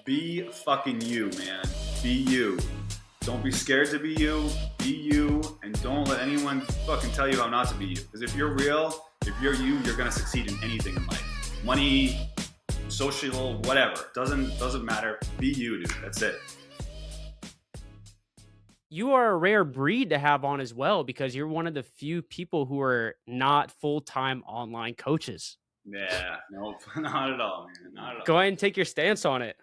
Be fucking you, man. Be you. Don't be scared to be you. Be you, and don't let anyone fucking tell you how not to be you. Because if you're real, if you're you, you're gonna succeed in anything in life. Money, social, whatever. Doesn't matter. Be you, dude. That's it. You are a rare breed to have on as well because you're one of the few people who are not full-time online coaches. Yeah, nope, not at all, man. Not at all. Go ahead and take your stance on it.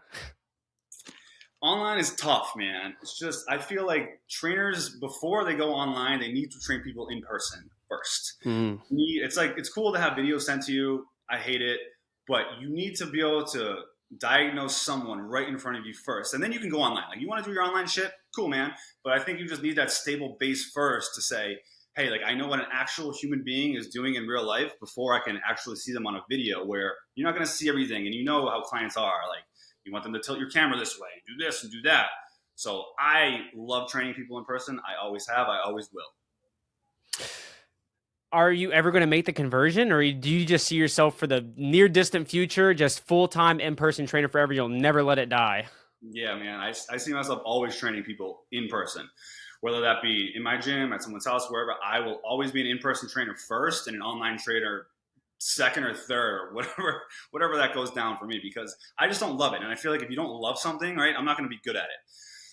Online is tough, man. It's just I feel like trainers before they go online, they need to train people in person first. It's cool to have videos sent to you. I hate it, but you need to be able to diagnose someone right in front of you first, and then you can go online. Like you want to do your online shit, cool, man. But I think you just need that stable base first to say, hey, like I know what an actual human being is doing in real life before I can actually see them on a video where you're not going to see everything, and you know how clients are. Like you want them to tilt your camera this way, do this and do that. So I love training people in person. I always have. I always will. Are you ever going to make the conversion, or do you just see yourself for the near distant future, just full-time in-person trainer forever? You'll never let it die. Yeah, man. I see myself always training people in person, whether that be in my gym, at someone's house, wherever. I will always be an in-person trainer first and an online trainer second or third, or whatever that goes down for me, because I just don't love it. And I feel like if you don't love something, right, I'm not going to be good at it.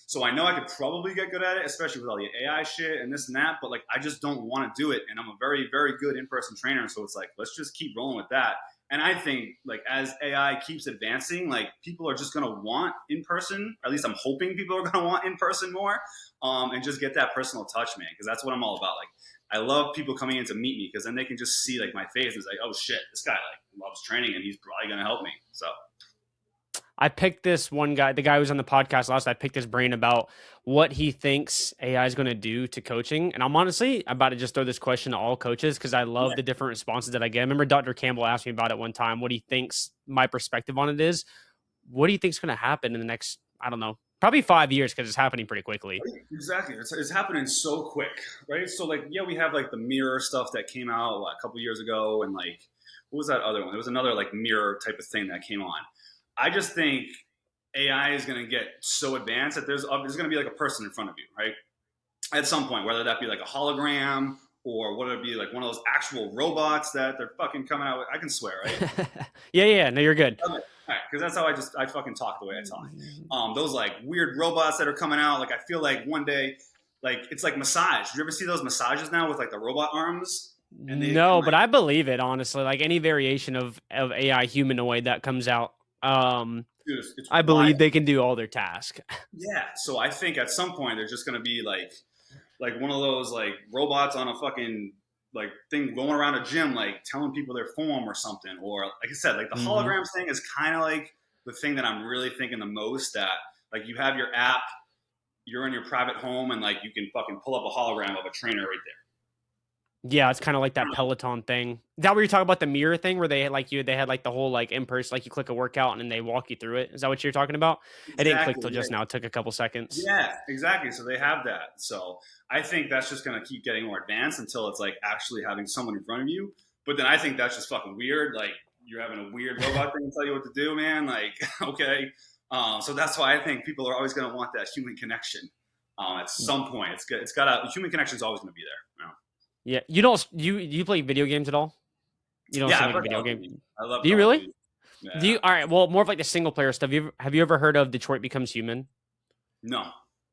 So I know I could probably get good at it, especially with all the AI shit and this and that, but like I just don't want to do it. And I'm a very, very good in-person trainer. So it's like, let's just keep rolling with that. And I think like as AI keeps advancing, like people are just going to want in-person, or at least I'm hoping people are going to want in-person more, and just get that personal touch, man, because that's what I'm all about. Like I love people coming in to meet me because then they can just see like my face and it's like, oh shit, this guy like loves training and he's probably going to help me. So I picked this one guy, the guy who was on the podcast last, I picked his brain about what he thinks AI is going to do to coaching. And I'm honestly about to just throw this question to all coaches because I love the different responses that I get. I remember Dr. Campbell asked me about it one time, what he thinks my perspective on it is. What do you think is going to happen in the next, I don't know, probably 5 years, because it's happening pretty quickly. Exactly. It's happening so quick, right? So like, yeah, we have like the mirror stuff that came out a couple years ago. And like, what was that other one? There was another like mirror type of thing that came on. I just think AI is going to get so advanced that there's going to be like a person in front of you, right? At some point, whether that be like a hologram or whether it be like one of those actual robots that they're fucking coming out with. I can swear, right? Yeah. No, you're good. Okay. All right, because that's how I fucking talk the way I talk. Those like weird robots that are coming out, like I feel like one day, like it's like massage. Do you ever see those massages now with like the robot arms? No, but I believe it, honestly. Like any variation of AI humanoid that comes out, dude, it's I believe they can do all their tasks. Yeah, so I think at some point there's just gonna be like one of those like robots on a fucking like thing going around a gym, like telling people their form or something. Or like I said, like the holograms thing is kind of like the thing that I'm really thinking the most. That like you have your app, you're in your private home, and like you can fucking pull up a hologram of a trainer right there. Yeah, it's kind of like that Peloton thing. Is that what you're talking about, the mirror thing, where they had like the whole like in person, like you click a workout and then they walk you through it? Is that what you're talking about? Exactly. It didn't click till just now. It took a couple seconds. Yeah, exactly. So they have that. So I think that's just going to keep getting more advanced until it's like actually having someone in front of you. But then I think that's just fucking weird. Like you're having a weird robot thing to tell you what to do, man. Like, okay. So that's why I think people are always going to want that human connection. At some point, it's got human connection is always going to be there. You know? Yeah, you play video games at all? You don't like a video game. I love. Do you really? Yeah. Do you? All right. Well, more of like the single player stuff. Have you ever heard of Detroit Becomes Human? No.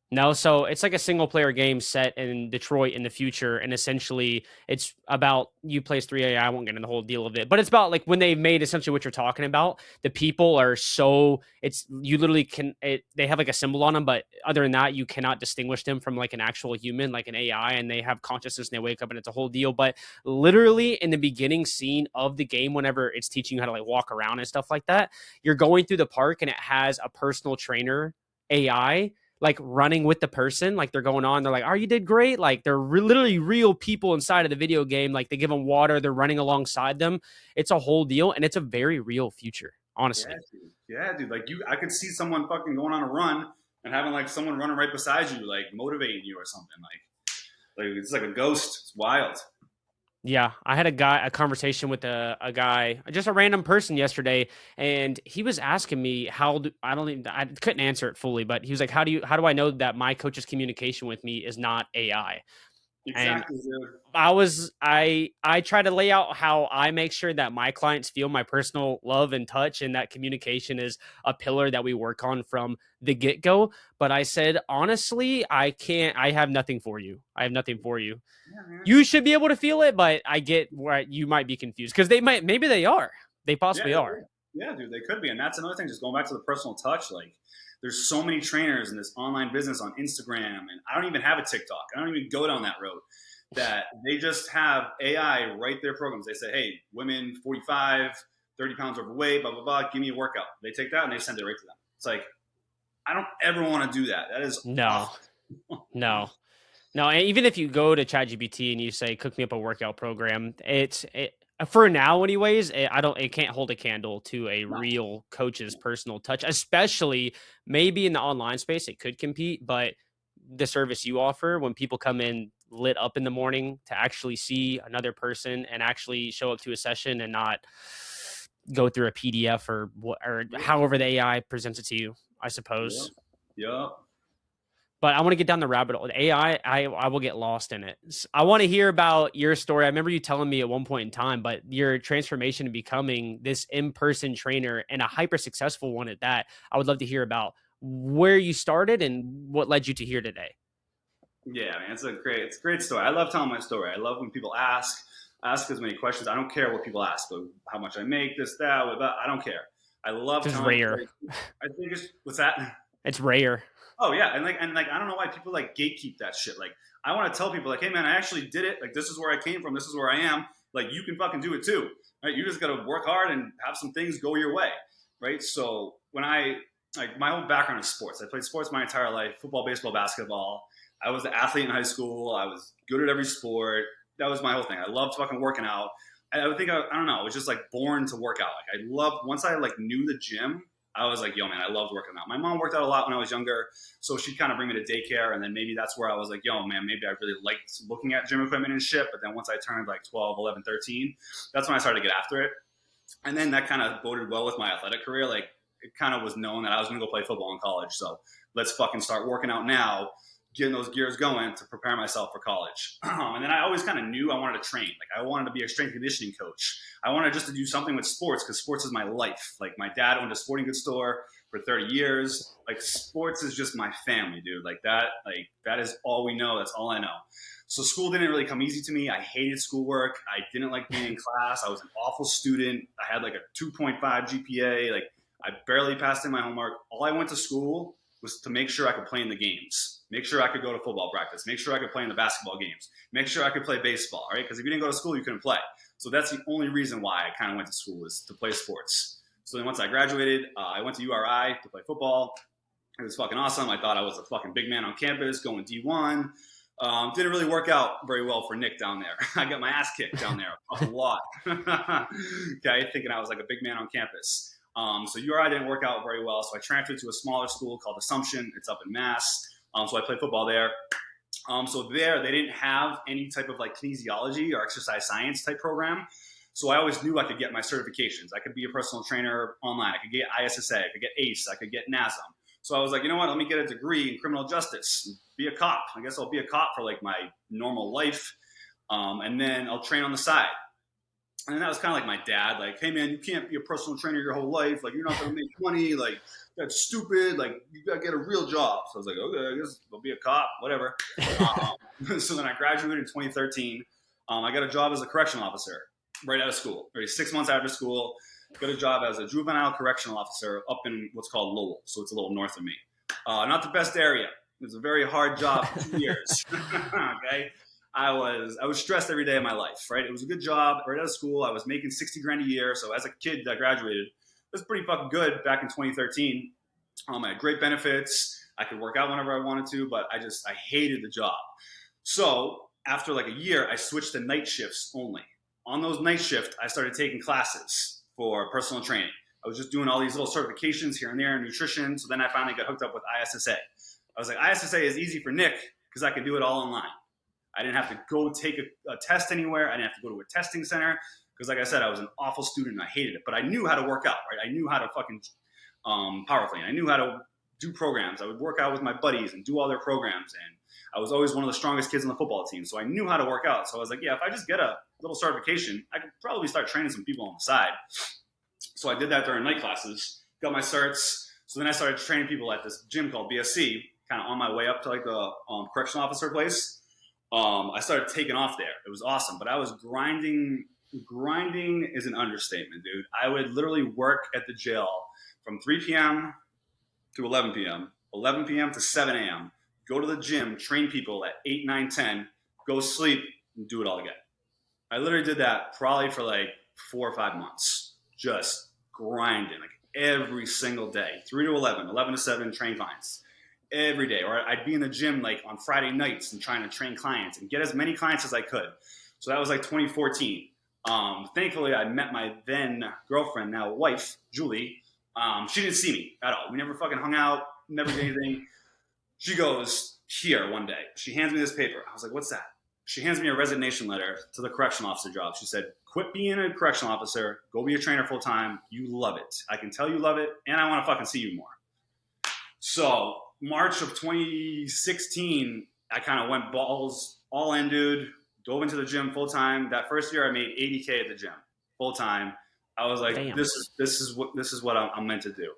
No, so it's like a single player game set in Detroit in the future, and essentially it's about you play as 3 AI. I won't get into the whole deal of it, but it's about like when they made essentially what you're talking about. The people are so you literally they have like a symbol on them, but other than that, you cannot distinguish them from like an actual human, like an AI, and they have consciousness and they wake up and it's a whole deal. But literally in the beginning scene of the game, whenever it's teaching you how to like walk around and stuff like that, you're going through the park and it has a personal trainer AI like running with the person, like they're going on, they're like, oh, you did great. Like they're literally real people inside of the video game. Like they give them water, they're running alongside them. It's a whole deal. And it's a very real future, honestly. Yeah, dude. Like I could see someone fucking going on a run and having like someone running right beside you, like motivating you or something. Like it's like a ghost. It's wild. Yeah, I had a conversation with a guy, just a random person yesterday, and he was asking me I don't even, I couldn't answer it fully, but he was like, how do I know that my coach's communication with me is not AI? And Exactly, dude. I try to lay out how I make sure that my clients feel my personal love and touch, and that communication is a pillar that we work on from the get-go. But I said, honestly, I have nothing for you. I have nothing for you. Yeah, man. You should be able to feel it, but I get where you might be confused, because maybe they are. They Yeah, possibly are. yeah, dude, they could be, and that's another thing. Just going back to the personal touch, like there's so many trainers in this online business on Instagram, and I don't even have a TikTok. I don't even go down that road. That they just have AI write their programs. They say, hey, women 45, 30 pounds overweight, blah blah blah. Give me a workout. They take that and they send it right to them. It's like I don't ever want to do that. That is No, awful. no. No, and even if you go to ChatGPT and you say, "Cook me up a workout program," for now, anyways. I don't. It can't hold a candle to a No. real coach's personal touch, especially maybe in the online space. It could compete, but the service you offer, when people come in lit up in the morning to actually see another person and actually show up to a session and not go through a PDF or however the AI presents it to you, I Yep. suppose. Yep. But I want to get down the rabbit hole. AI, I will get lost in it. I want to hear about your story. I remember you telling me at one point in time, but your transformation to becoming this in-person trainer, and a hyper successful one at that. I would love to hear about where you started and what led you to here today. Yeah, man, it's a great story. I love telling my story. I love when people ask as many questions. I don't care what people ask, but how much I make, this, that, what that. I don't care. I love Just telling rare. stories. I think it's what's that? It's rare. Oh yeah, and I don't know why people like gatekeep that shit. Like I want to tell people like, hey man, I actually did it. Like this is where I came from. This is where I am. Like you can fucking do it too. Right? You just got to work hard and have some things go your way. Right? So when I like my whole background is sports. I played sports my entire life: football, baseball, basketball. I was an athlete in high school. I was good at every sport. That was my whole thing. I loved fucking working out. I would think I don't know. I was just like born to work out. Like I loved once I like knew the gym. I was like, yo, man, I loved working out. My mom worked out a lot when I was younger, so she'd kind of bring me to daycare, and then maybe that's where I was like, yo, man, maybe I really liked looking at gym equipment and shit. But then once I turned like 12, 11, 13, that's when I started to get after it. And then that kind of boded well with my athletic career. Like it kind of was known that I was going to go play football in college. So let's fucking start working out now, getting those gears going to prepare myself for college. And then I always kind of knew I wanted to train. Like I wanted to be a strength conditioning coach. I wanted just to do something with sports because sports is my life. Like my dad owned a sporting goods store for 30 years. Like sports is just my family, dude. Like that is all we know. That's all I know. So school didn't really come easy to me. I hated schoolwork. I didn't like being in class. I was an awful student. I had like a 2.5 GPA. Like I barely passed in my homework. All I went to school was to make sure I could play in the games, make sure I could go to football practice, make sure I could play in the basketball games, make sure I could play baseball, right? Because if you didn't go to school, you couldn't play. So that's the only reason why I kind of went to school, is to play sports. So then once I graduated, I went to URI to play football. It was fucking awesome. I thought I was a fucking big man on campus going D1. Didn't really work out very well for Nick down there. I got my ass kicked down there a lot. Okay, thinking I was like a big man on campus. So URI didn't work out very well. So I transferred to a smaller school called Assumption. It's up in Mass. So I played football there. So there, they didn't have any type of like kinesiology or exercise science type program. So I always knew I could get my certifications. I could be a personal trainer online. I could get ISSA. I could get ACE. I could get NASM. So I was like, you know what? Let me get a degree in criminal justice. Be a cop. I guess I'll be a cop for like my normal life. And then I'll train on the side. And that was kind of like my dad, like, hey man, you can't be a personal trainer your whole life. Like, you're not going to make money. Like, that's stupid. Like, you got to get a real job. So I was like, okay, I guess I'll be a cop, whatever. So then I graduated in 2013. I got a job as a correctional officer right out of school. 6 months after school, got a job as a juvenile correctional officer up in what's called Lowell. So it's a little north of me. Not the best area. It was a very hard job for 2 years. Okay. I was stressed every day of my life, right? It was a good job right out of school. I was making 60 grand a year. So as a kid that graduated, it was pretty fucking good back in 2013. I had great benefits. I could work out whenever I wanted to, but I hated the job. So after like a year, I switched to night shifts only. On those night shifts, I started taking classes for personal training. I was just doing all these little certifications here and there in nutrition. So then I finally got hooked up with ISSA. I was like, ISSA is easy for Nick because I can do it all online. I didn't have to go take a test anywhere. I didn't have to go to a testing center because, like I said, I was an awful student and I hated it. But I knew how to work out, right? I knew how to fucking power clean. I knew how to do programs. I would work out with my buddies and do all their programs. And I was always one of the strongest kids on the football team. So I knew how to work out. So I was like, yeah, if I just get a little certification, I could probably start training some people on the side. So I did that during night classes, got my certs. So then I started training people at this gym called BSC, kind of on my way up to like the correctional officer place. I started taking off there. It was awesome, but I was grinding. Grinding is an understatement, dude. I would literally work at the jail from 3 p.m. to 11 p.m., 11 p.m. to 7 a.m., go to the gym, train people at 8, 9, 10, go sleep, and do it all again. I literally did that probably for like 4 or 5 months, just grinding like every single day, 3 to 11, 11 to 7, train clients every day. Or I'd be in the gym like on Friday nights and trying to train clients and get as many clients as I could. So that was like 2014. Thankfully, I met my then girlfriend, now wife, Julie. She didn't see me at all. We never fucking hung out, never did anything. She goes, here one day. She hands me this paper. I was like, what's that? She hands me a resignation letter to the correctional officer job. She said, quit being a correctional officer. Go be a trainer full time. You love it. I can tell you love it. And I want to fucking see you more. So March of 2016, I kind of went balls all in, dude. Dove into the gym full time. That first year, I made $80K at the gym full time. I was like, Damn. this is what I'm meant to do.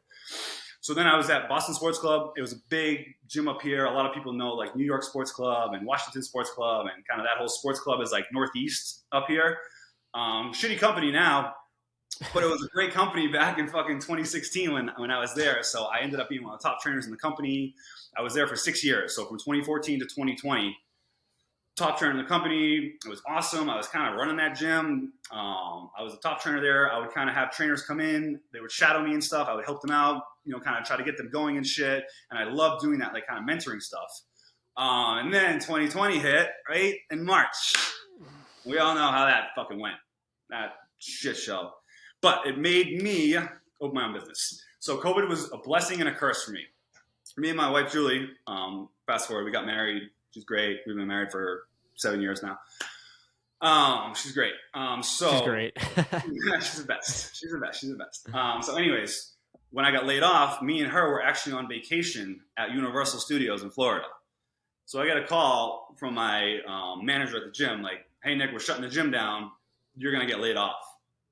So then I was at Boston Sports Club. It was a big gym up here. A lot of people know like New York Sports Club and Washington Sports Club, and kind of that whole sports club is like Northeast up here. Shitty company now, but it was a great company back in fucking 2016 when I was there. So I ended up being one of the top trainers in the company. I was there for 6 years. So from 2014 to 2020. Top trainer in the company. It was awesome. I was kind of running that gym. I was a top trainer there. I would kind of have trainers come in. They would shadow me and stuff. I would help them out, kind of try to get them going and shit. And I loved doing that, like kind of mentoring stuff. And then 2020 hit, right? In March. We all know how that fucking went. That shit show. But it made me open my own business. So COVID was a blessing and a curse for me. Me and my wife, Julie, fast forward, we got married. She's great. We've been married for 7 years now. She's great. She's great. She's the best. She's the best. So anyways, when I got laid off, me and her were actually on vacation at Universal Studios in Florida. So I got a call from my manager at the gym, like, hey, Nick, we're shutting the gym down. You're going to get laid off.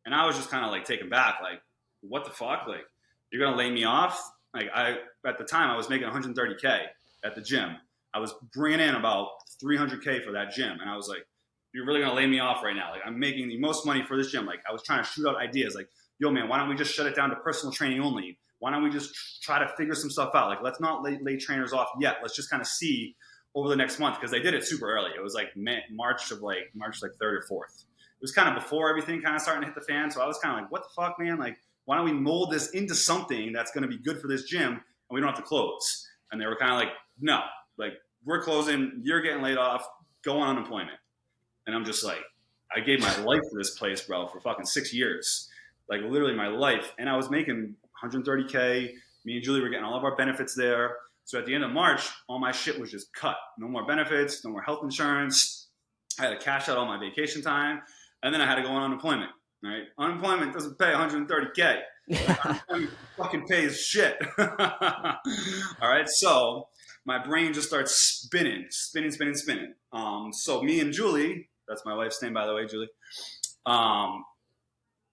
And I was just kind of like taken back, like, what the fuck? Like, you're going to lay me off? Like, at the time, I was making $130K at the gym. I was bringing in about $300K for that gym. And I was like, you're really going to lay me off right now? Like, I'm making the most money for this gym. Like, I was trying to shoot out ideas. Like, yo, man, why don't we just shut it down to personal training only? Why don't we just try to figure some stuff out? Like, let's not lay trainers off yet. Let's just kind of see over the next month. Because they did it super early. It was like March 3rd or 4th. It was kind of before everything kind of starting to hit the fan. So I was kind of like, what the fuck, man? Like, why don't we mold this into something that's going to be good for this gym and we don't have to close? And they were kind of like, no, like, we're closing, you're getting laid off, go on unemployment. And I'm just like, I gave my life to this place, bro, for fucking 6 years. Like, literally my life. And I was making $130K. Me and Julie were getting all of our benefits there. So at the end of March, all my shit was just cut. No more benefits, no more health insurance. I had to cash out all my vacation time. And then I had to go on unemployment, right? Unemployment doesn't pay $130K. Like, unemployment fucking pays shit. All right, so my brain just starts spinning. So me and Julie, that's my wife's name, by the way, Julie,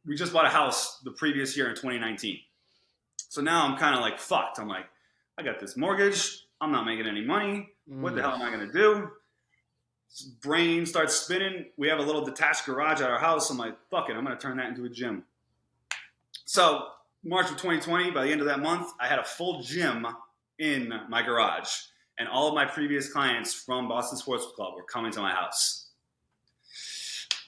we just bought a house the previous year in 2019. So now I'm kind of like fucked. I'm like, I got this mortgage. I'm not making any money. What the hell am I going to do? Brain starts spinning. We have a little detached garage at our house. I'm like, fuck it. I'm going to turn that into a gym. So March of 2020, by the end of that month, I had a full gym in my garage. And all of my previous clients from Boston Sports Club were coming to my house.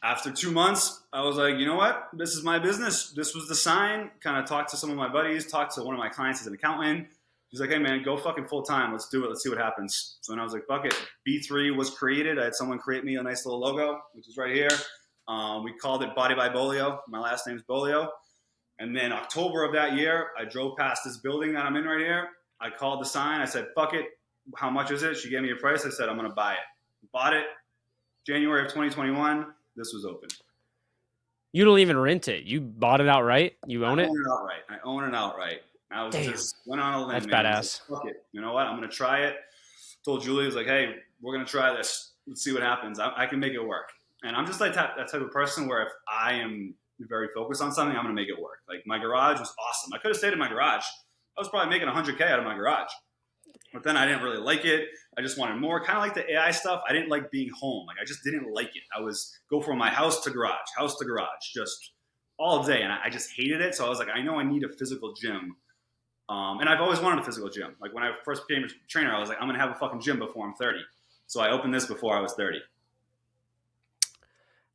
After 2 months, I was like, you know what? This is my business. This was the sign. Kind of talked to some of my buddies, talked to one of my clients as an accountant. He's like, hey, man, go fucking full time. Let's do it. Let's see what happens. So then I was like, fuck it. B3 was created. I had someone create me a nice little logo, which is right here. We called it Body by Bolio. My last name is Bolio. And then October of that year, I drove past this building that I'm in right here. I called the sign. I said, fuck it. How much is it? She gave me a price. I said, I'm going to buy it. Bought it. January of 2021, this was open. You don't even rent it. You bought it outright. You own it. I own it outright. I was Damn, just went on a limb, that's man. I was badass. like, fuck it. You know what? I'm gonna try it. Told Julie, I was like, hey, we're gonna try this. Let's see what happens. I can make it work. And I'm just like that type of person where if I am very focused on something, I'm gonna make it work. Like my garage was awesome. I could have stayed in my garage. I was probably making 100K out of my garage. But then I didn't really like it. I just wanted more. Kind of like the AI stuff. I didn't like being home. Like I just didn't like it. I was go from my house to garage, just all day. And I just hated it. So I was like, I know I need a physical gym. And I've always wanted a physical gym. Like when I first became a trainer, I was like, I'm going to have a fucking gym before I'm 30. So I opened this before I was 30.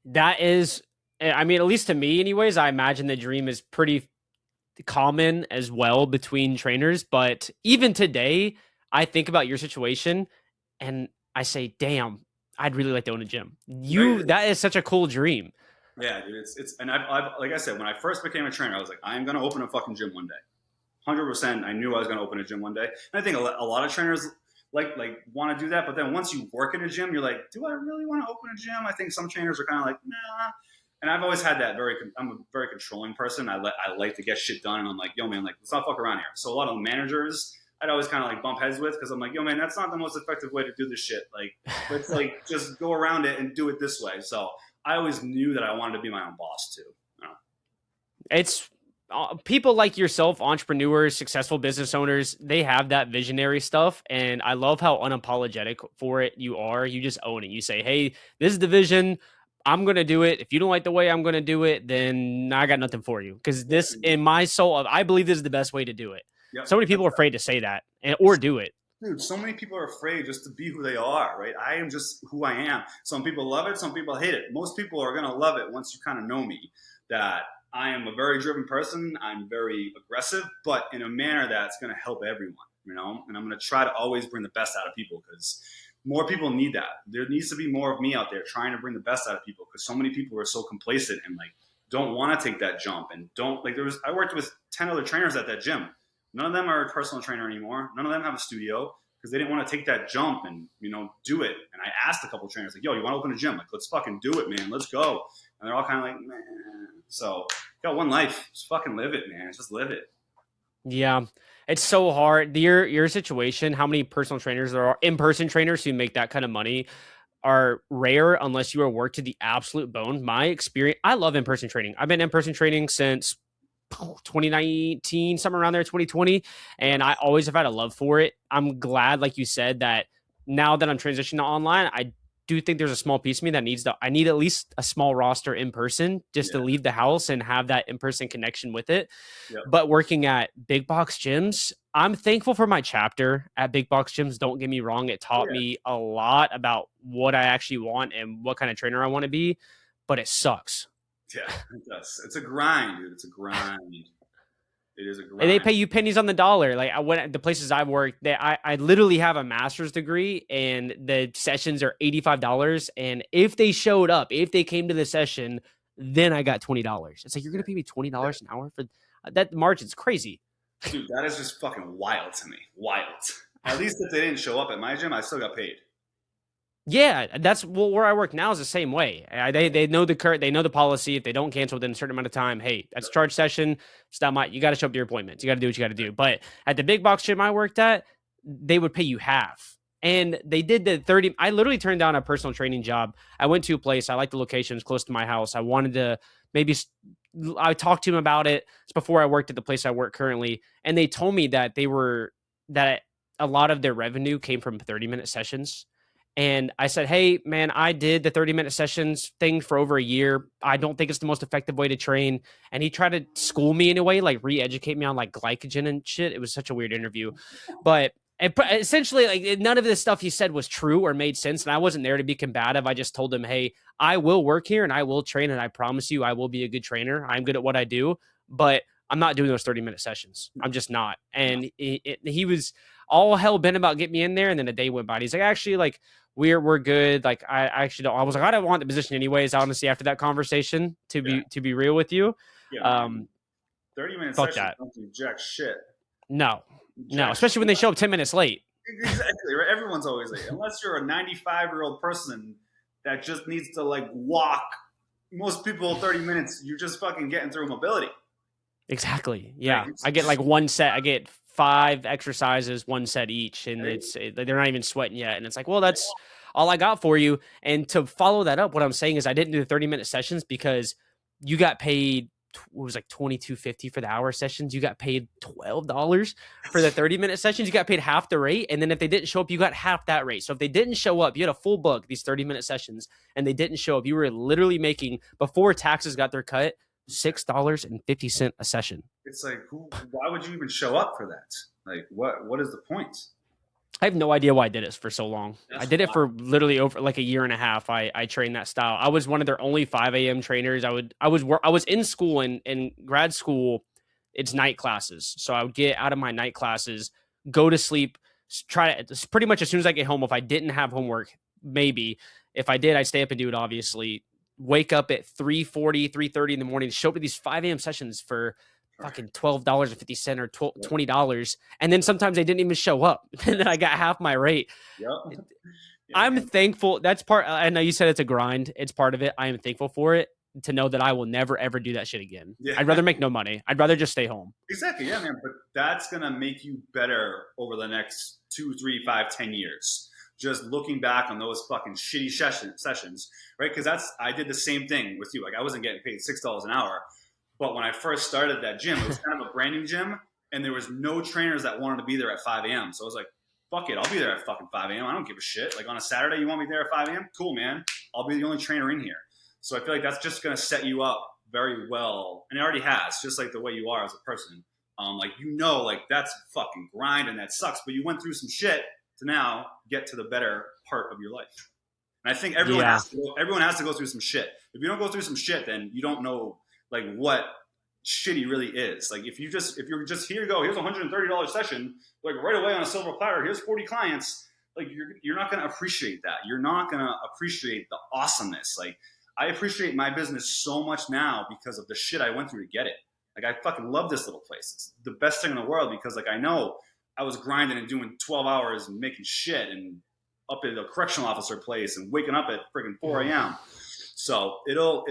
That is, I mean, at least to me anyways, I imagine the dream is pretty common as well between trainers. But even today, I think about your situation and I say, damn, I'd really like to own a gym. That is such a cool dream. Yeah, dude, and I've like I said, when I first became a trainer, I was like, I am going to open a fucking gym one day. 100%. I knew I was going to open a gym one day. And I think a lot of trainers like want to do that. But then once you work in a gym, you're like, do I really want to open a gym? I think some trainers are kind of like, nah. And I've always had that I'm a very controlling person. I like to get shit done. And I'm like, yo, man, like, let's not fuck around here. So a lot of managers, I'd always kind of like bump heads with because I'm like, yo, man, that's not the most effective way to do this shit. Like, let's like just go around it and do it this way. So I always knew that I wanted to be my own boss too. You know? It's people like yourself, entrepreneurs, successful business owners, they have that visionary stuff. And I love how unapologetic for it you are. You just own it. You say, hey, this is the vision. I'm going to do it. If you don't like the way I'm going to do it, then I got nothing for you. Because this, in my soul, I believe this is the best way to do it. Yep. So many people are afraid to say that or do it. Dude, so many people are afraid just to be who they are, right? I am just who I am. Some people love it. Some people hate it. Most people are going to love it once you kind of know me, that I am a very driven person. I'm very aggressive, but in a manner that's going to help everyone, you know? And I'm going to try to always bring the best out of people because more people need that. There needs to be more of me out there trying to bring the best out of people because so many people are so complacent and like don't want to take that jump and don't like I worked with 10 other trainers at that gym. None of them are a personal trainer anymore. None of them have a studio because they didn't want to take that jump and, you know, do it. And I asked a couple of trainers like, yo, you want to open a gym? Like, let's fucking do it, man. Let's go. And they're all kind of like, man. So you got one life. Just fucking live it, man. Just live it. Yeah. It's so hard. Your situation, how many personal trainers there are, in-person trainers who make that kind of money are rare unless you are worked to the absolute bone. My experience, I love in-person training. I've been in-person training since 2019, somewhere around there, 2020. And I always have had a love for it. I'm glad, like you said, that now that I'm transitioning to online, I do think there's a small piece of me that I need at least a small roster in person just to leave the house and have that in-person connection with it. Yep. But working at big box gyms, I'm thankful for my chapter at big box gyms. Don't get me wrong. It taught me a lot about what I actually want and what kind of trainer I want to be, but it sucks. Yeah, it does. It's a grind, dude. It's a grind. It is a grind. And they pay you pennies on the dollar. Like the places I've worked, I literally have a master's degree, and the sessions are $85. And if they showed up, if they came to the session, then I got $20. It's like you're gonna pay me $20 an hour for that? Margin's crazy. Dude, that is just fucking wild to me. Wild. At least if they didn't show up at my gym, I still got paid. Yeah, that's where I work now is the same way. They know the policy. If they don't cancel within a certain amount of time, hey, that's a charge session. You got to show up to your appointments. You got to do what you got to do. But at the big box gym I worked at, they would pay you half. And they did the 30. I literally turned down a personal training job. I went to a place. I liked the location. It's close to my house. I wanted to I talked to him about it. It's before I worked at the place I work currently. And they told me that that a lot of their revenue came from 30-minute sessions. And I said, hey, man, I did the 30-minute sessions thing for over a year. I don't think it's the most effective way to train. And he tried to school me in a way, like re-educate me on like glycogen and shit. It was such a weird interview. But essentially, like none of the stuff he said was true or made sense. And I wasn't there to be combative. I just told him, hey, I will work here and I will train. And I promise you, I will be a good trainer. I'm good at what I do. But I'm not doing those 30-minute sessions. I'm just not. And he was all hell bent about getting me in there. And then a day went by. And he's like, actually, like, we're good. Like I actually don't. I was like, I don't want the position anyways. Honestly, after that conversation, to be real with you, 30-minute sessions don't do jack shit. No, especially when they show up 10 minutes late. Exactly. Right? Everyone's always late, unless you're a 95-year-old person that just needs to like walk. Most people 30 minutes, you're just fucking getting through mobility. Exactly. Like Yeah. I get like one set. I get 5 exercises, one set each, and they're not even sweating yet. And it's like, well, that's all I got for you. And to follow that up, what I'm saying is I didn't do the 30-minute sessions because you got paid. What was like $22.50 for the hour sessions? You got paid $12 for the 30-minute sessions. You got paid half the rate, and then if they didn't show up, you got half that rate. So if they didn't show up, you had a full book these 30-minute sessions, and they didn't show up, you were literally making before taxes got their cut $6.50 a session. it's like, why would you even show up for that? Like, what is the point? I have no idea why I did it for so long. That's I did it wild. for literally over like a year and a half. I trained that style. I was one of their only 5 a.m. trainers. I was in school in grad school. It's night classes, so I would get out of my night classes, go to sleep, try to pretty much as soon as I get home. If I didn't have homework, maybe if I did, I'd stay up and do it. Obviously, wake up at 3:40, 3:30 in the morning, show up at these 5 a.m. sessions for fucking $12.50 or $20, and then sometimes they didn't even show up, and then I got half my rate. Yep. Yeah, I'm man. thankful. That's part. I know you said it's a grind. It's part of it. I am thankful for it, to know that I will never ever do that shit again. Yeah. I'd rather make no money. I'd rather just stay home. Exactly. Yeah, man. But that's gonna make you better over the next 2, 3, 5, 10 years. Just looking back on those fucking shitty sessions, right? Because I did the same thing with you. Like I wasn't getting paid $6 an hour, but when I first started that gym, it was kind of a brand new gym, and there was no trainers that wanted to be there at 5 a.m. So I was like, fuck it, I'll be there at fucking 5 a.m. I don't give a shit. Like on a Saturday, you want me there at 5 a.m.? Cool, man. I'll be the only trainer in here. So I feel like that's just gonna set you up very well, and it already has, just like the way you are as a person. Like like that's fucking grind and that sucks, but you went through some shit to now get to the better part of your life. And I think Yeah. everyone has to go through some shit. If you don't go through some shit, then you don't know like what shitty really is. Like if you're just here, go here's a $130 session, like right away on a silver platter. Here's 40 clients. Like you're not gonna appreciate that. You're not gonna appreciate the awesomeness. Like I appreciate my business so much now because of the shit I went through to get it. Like I fucking love this little place. It's the best thing in the world because like I know I was grinding and doing 12 hours and making shit and up at the correctional officer place and waking up at freaking 4 a.m. So it'll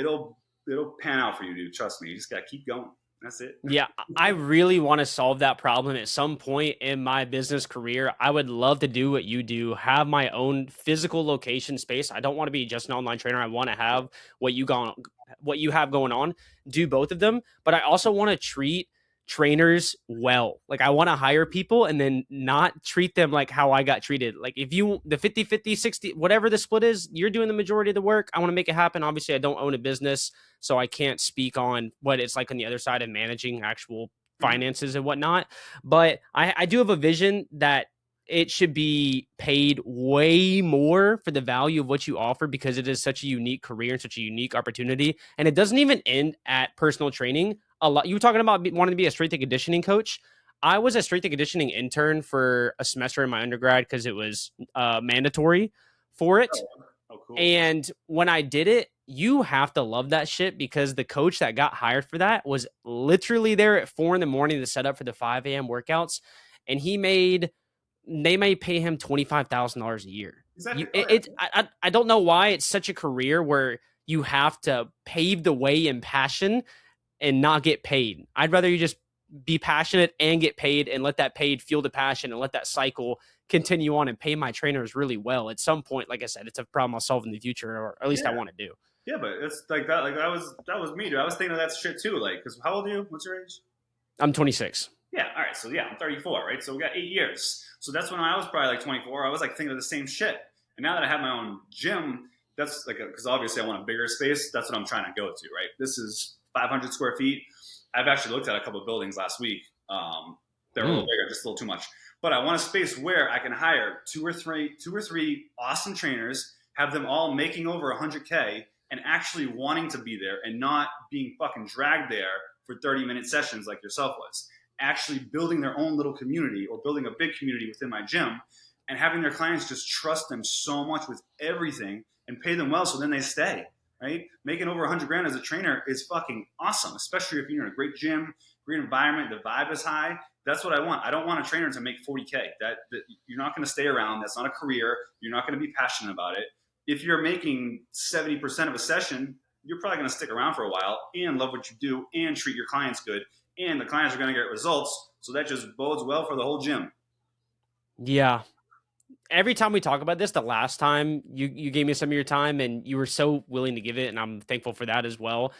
pan out for you, dude. Trust me. You just gotta keep going. That's it. Yeah, I really want to solve that problem at some point in my business career. I would love to do what you do, have my own physical location space. I don't want to be just an online trainer. I want to have what you have going on, do both of them, but I also want to treat trainers well. Like I want to hire people and then not treat them like how I got treated. Like if you the 50-50, 60, whatever the split is, you're doing the majority of the work. I want to make it happen. Obviously, I don't own a business, so I can't speak on what it's like on the other side of managing actual finances and whatnot. But I do have a vision that it should be paid way more for the value of what you offer because it is such a unique career and such a unique opportunity. And it doesn't even end at personal training. A lot. You were talking about wanting to be a strength and conditioning coach. I was a strength and conditioning intern for a semester in my undergrad because it was mandatory for it. Oh, cool. And when I did it, you have to love that shit because the coach that got hired for that was literally there at 4 a.m. to set up for the 5 a.m. workouts. And they may pay him $25,000 a year. Exactly. I don't know why it's such a career where you have to pave the way in passion and not get paid. I'd rather you just be passionate and get paid and let that paid fuel the passion and let that cycle continue on and pay my trainers really well. At some point, like I said, it's a problem I'll solve in the future, or at least I want to do. Yeah, but it's like that. Like that was me, dude. I was thinking of that shit too. Like, because how old are you? What's your age? I'm 26. Yeah. All right. So yeah, I'm 34. Right. So we got 8 years. So that's when I was probably like 24. I was like thinking of the same shit. And now that I have my own gym, that's like because obviously I want a bigger space. That's what I'm trying to go to. Right. This is 500 square feet. I've actually looked at a couple of buildings last week. They're a little bigger, just a little too much. But I want a space where I can hire two or three awesome trainers, have them all making over 100K, and actually wanting to be there and not being fucking dragged there for 30-minute sessions like yourself was. Actually building their own little community or building a big community within my gym and having their clients just trust them so much with everything and pay them well so then they stay. Right? Making over 100 grand as a trainer is fucking awesome, especially if you're in a great gym, great environment, the vibe is high. That's what I want. I don't want a trainer to make 40K. That you're not going to stay around. That's not a career. You're not going to be passionate about it. if you're making 70% of a session, you're probably going to stick around for a while and love what you do and treat your clients good. And the clients are going to get results. So that just bodes well for the whole gym. Yeah. Every time we talk about this, the last time you gave me some of your time and you were so willing to give it, and I'm thankful for that as well.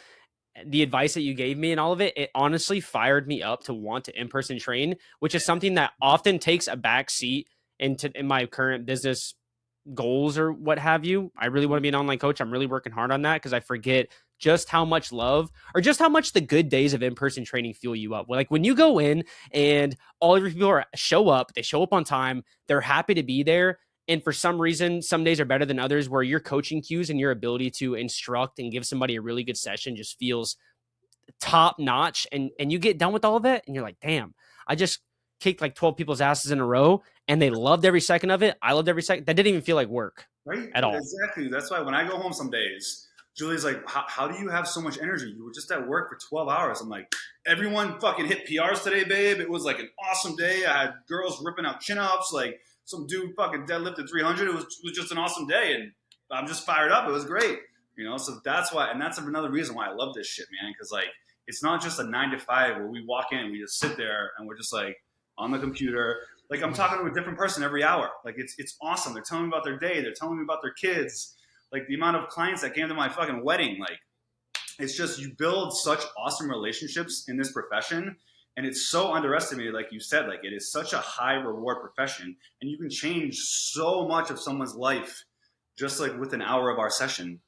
The advice that you gave me and all of it, it honestly fired me up to want to in-person train, which is something that often takes a back seat in my current business goals or what have you. I really want to be an online coach. I'm really working hard on that because I forget just how much love or just how much the good days of in-person training fuel you up. Like when you go in and all of your people show up, they show up on time, they're happy to be there. And for some reason, some days are better than others where your coaching cues and your ability to instruct and give somebody a really good session just feels top notch. And you get done with all of it and you're like, damn, I just kicked like 12 people's asses in a row and they loved every second of it. I loved every second. That didn't even feel like work at all. Exactly. That's why when I go home some days, Julie's like, how do you have so much energy? You were just at work for 12 hours. I'm like, everyone fucking hit PRs today, babe. It was like an awesome day. I had girls ripping out chin-ups. Like some dude fucking deadlifted 300. It was just an awesome day. And I'm just fired up. It was great. So that's why, and that's another reason why I love this shit, man. Because like, it's not just a 9 to 5 where we walk in and we just sit there and we're just like on the computer. Like I'm talking to a different person every hour. Like it's awesome. They're telling me about their day. They're telling me about their kids. Like the amount of clients that came to my fucking wedding. Like it's just, you build such awesome relationships in this profession. And it's so underestimated. Like you said, like it is such a high reward profession and you can change so much of someone's life just like with an hour of our session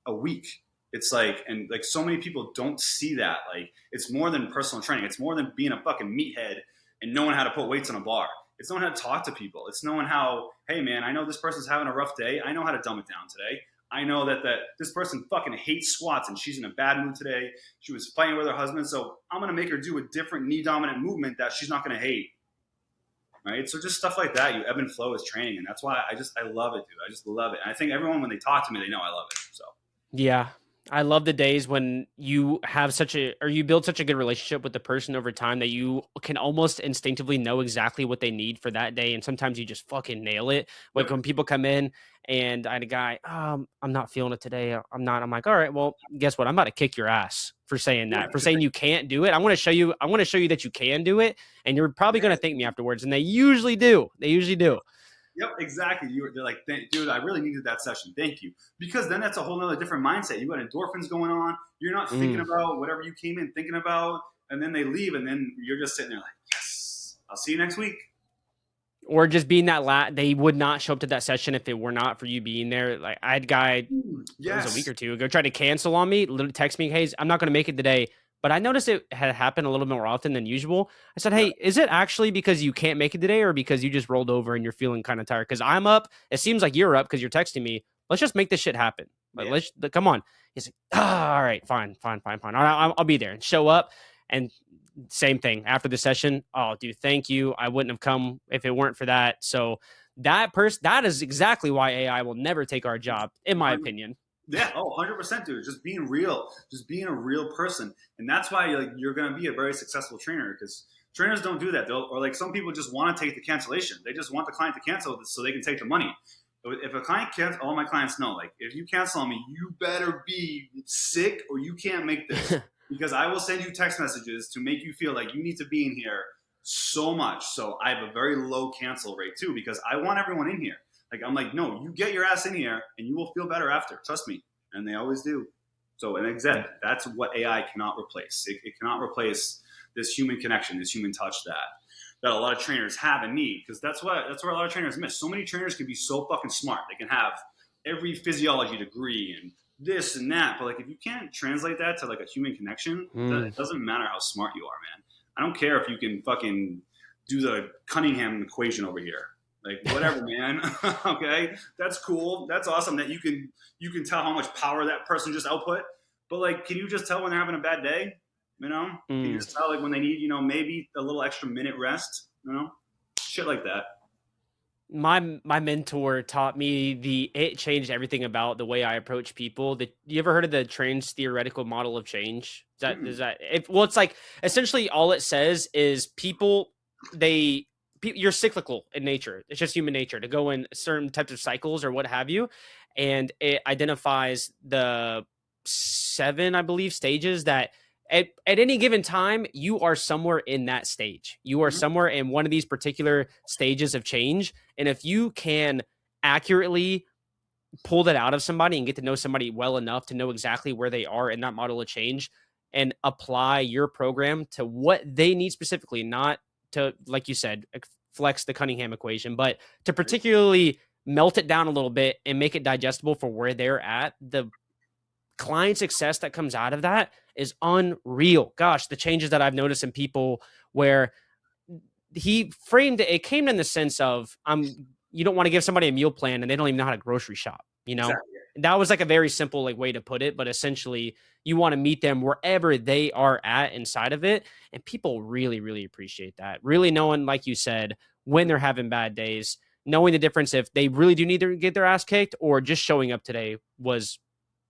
a week. It's like, and like so many people don't see that. Like it's more than personal training. It's more than being a fucking meathead and knowing how to put weights on a bar. It's knowing how to talk to people. It's knowing how, hey man, I know this person's having a rough day. I know how to dumb it down today. I know that this person fucking hates squats and she's in a bad mood today. She was fighting with her husband. So I'm going to make her do a different knee dominant movement that she's not going to hate. Right. So just stuff like that, you ebb and flow as training. And that's why I love it, dude. I just love it. And I think everyone, when they talk to me, they know I love it. So. Yeah. I love the days when you have you build such a good relationship with the person over time that you can almost instinctively know exactly what they need for that day. And sometimes you just fucking nail it. Like when people come in and I had a guy, I'm not feeling it today. I'm like, all right, well, guess what? I'm about to kick your ass for saying that, for saying you can't do it. I want to show you that you can do it. And you're probably going to thank me afterwards. And they usually do. Yep, exactly. They're like, dude, I really needed that session. Thank you. Because then that's a whole other different mindset. You got endorphins going on. You're not thinking about whatever you came in thinking about. And then they leave. And then you're just sitting there like, yes, I'll see you next week. Or just being that they would not show up to that session if it were not for you being there. Like I had a guy, it was a week or two ago, tried to cancel on me, literally text me, hey, I'm not going to make it today. But I noticed it had happened a little bit more often than usual. I said, hey, is it actually because you can't make it today or because you just rolled over and you're feeling kind of tired? Because I'm up. It seems like you're up because you're texting me. Let's just make this shit happen. Like, come on. He's like, all right, fine. I'll be there and show up. And same thing after the session. Oh, dude, thank you. I wouldn't have come if it weren't for that. So that is exactly why AI will never take our job, in my opinion. Yeah, 100%, dude. Just being real, just being a real person, and that's why you're going to be a very successful trainer because trainers don't do that. Or like some people just want to take the cancellation. They just want the client to cancel so they can take the money. If a client cancels, all my clients know, like if you cancel on me, you better be sick or you can't make this because I will send you text messages to make you feel like you need to be in here so much. So I have a very low cancel rate too because I want everyone in here. Like, I'm like, no, you get your ass in here and you will feel better after. Trust me. And they always do. So, and exactly, that's what AI cannot replace. It cannot replace this human connection, this human touch that a lot of trainers have and need. Because that's where a lot of trainers miss. So many trainers can be so fucking smart. They can have every physiology degree and this and that. But like, if you can't translate that to like a human connection, it doesn't matter how smart you are, man. I don't care if you can fucking do the Cunningham equation over here. Like whatever, man. Okay, that's cool. That's awesome that you can tell how much power that person just output. But like, can you just tell when they're having a bad day? Can you just tell like when they need maybe a little extra minute rest? Shit like that. My mentor taught me it changed everything about the way I approach people. You ever heard of the trans theoretical model of change? It's like essentially all it says is people you're cyclical in nature. It's just human nature to go in certain types of cycles or what have you. And it identifies the 7, I believe, stages that at any given time, you are somewhere in that stage. You are Mhm. somewhere in one of these particular stages of change. And if you can accurately pull that out of somebody and get to know somebody well enough to know exactly where they are in that model of change and apply your program to what they need specifically, not to, like you said, flex the Cunningham equation, but to Right. particularly melt it down a little bit and make it digestible for where they're at, the client success that comes out of that is unreal. Gosh, the changes that I've noticed in people where he framed it, it came in the sense of you don't want to give somebody a meal plan and they don't even know how to grocery shop, you know? Exactly. That was like a very simple like way to put it, but essentially you want to meet them wherever they are at inside of it. And people really, really appreciate that. Really knowing, like you said, when they're having bad days, knowing the difference if they really do need to get their ass kicked or just showing up today that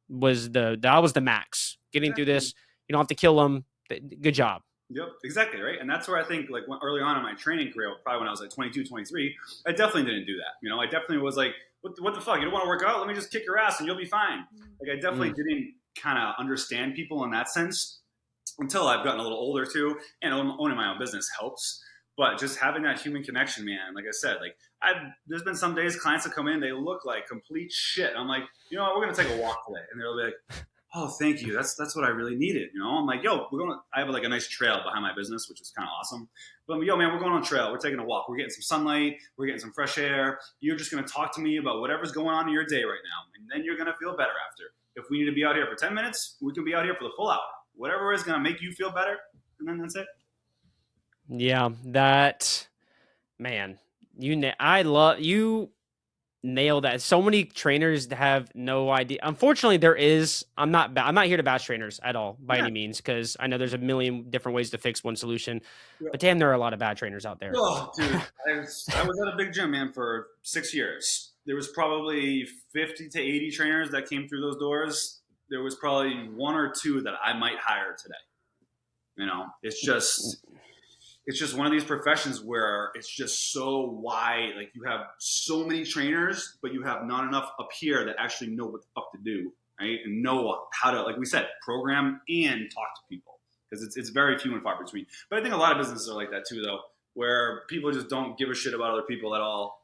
was the max. Getting through Exactly. this, you don't have to kill them. Good job. Yep, exactly, right. And that's where I think, like, early on in my training career, probably when I was like 22, 23, I definitely didn't do that. I definitely was like, what the fuck? You don't want to work out? Let me just kick your ass and you'll be fine. Like, I definitely Mm. didn't kind of understand people in that sense until I've gotten a little older too. And owning my own business helps. But just having that human connection, man, like I said, like, there's been some days clients that come in, they look like complete shit. I'm like, you know what, we're going to take a walk today. And they'll be like, oh, thank you. That's what I really needed. I'm like, yo, I have like a nice trail behind my business, which is kind of awesome. But yo, man, we're going on a trail. We're taking a walk. We're getting some sunlight. We're getting some fresh air. You're just going to talk to me about whatever's going on in your day right now. And then you're going to feel better after. If we need to be out here for 10 minutes, we can be out here for the full hour. Whatever is going to make you feel better. And then that's it. Yeah, that man, I love you nail that. So many trainers have no idea. Unfortunately, there is. I'm not here to bash trainers at all by Yeah. any means because I know there's a million different ways to fix one solution. Yeah. But damn, there are a lot of bad trainers out there. Oh, dude, I was at a big gym, man, for 6 years. There was probably 50 to 80 trainers that came through those doors. There was probably one or two that I might hire today. It's just one of these professions where it's just so wide. Like, you have so many trainers, but you have not enough up here that actually know what the fuck to do, right? And know how to, like we said, program and talk to people, because it's very few and far between. But I think a lot of businesses are like that too, though, where people just don't give a shit about other people at all.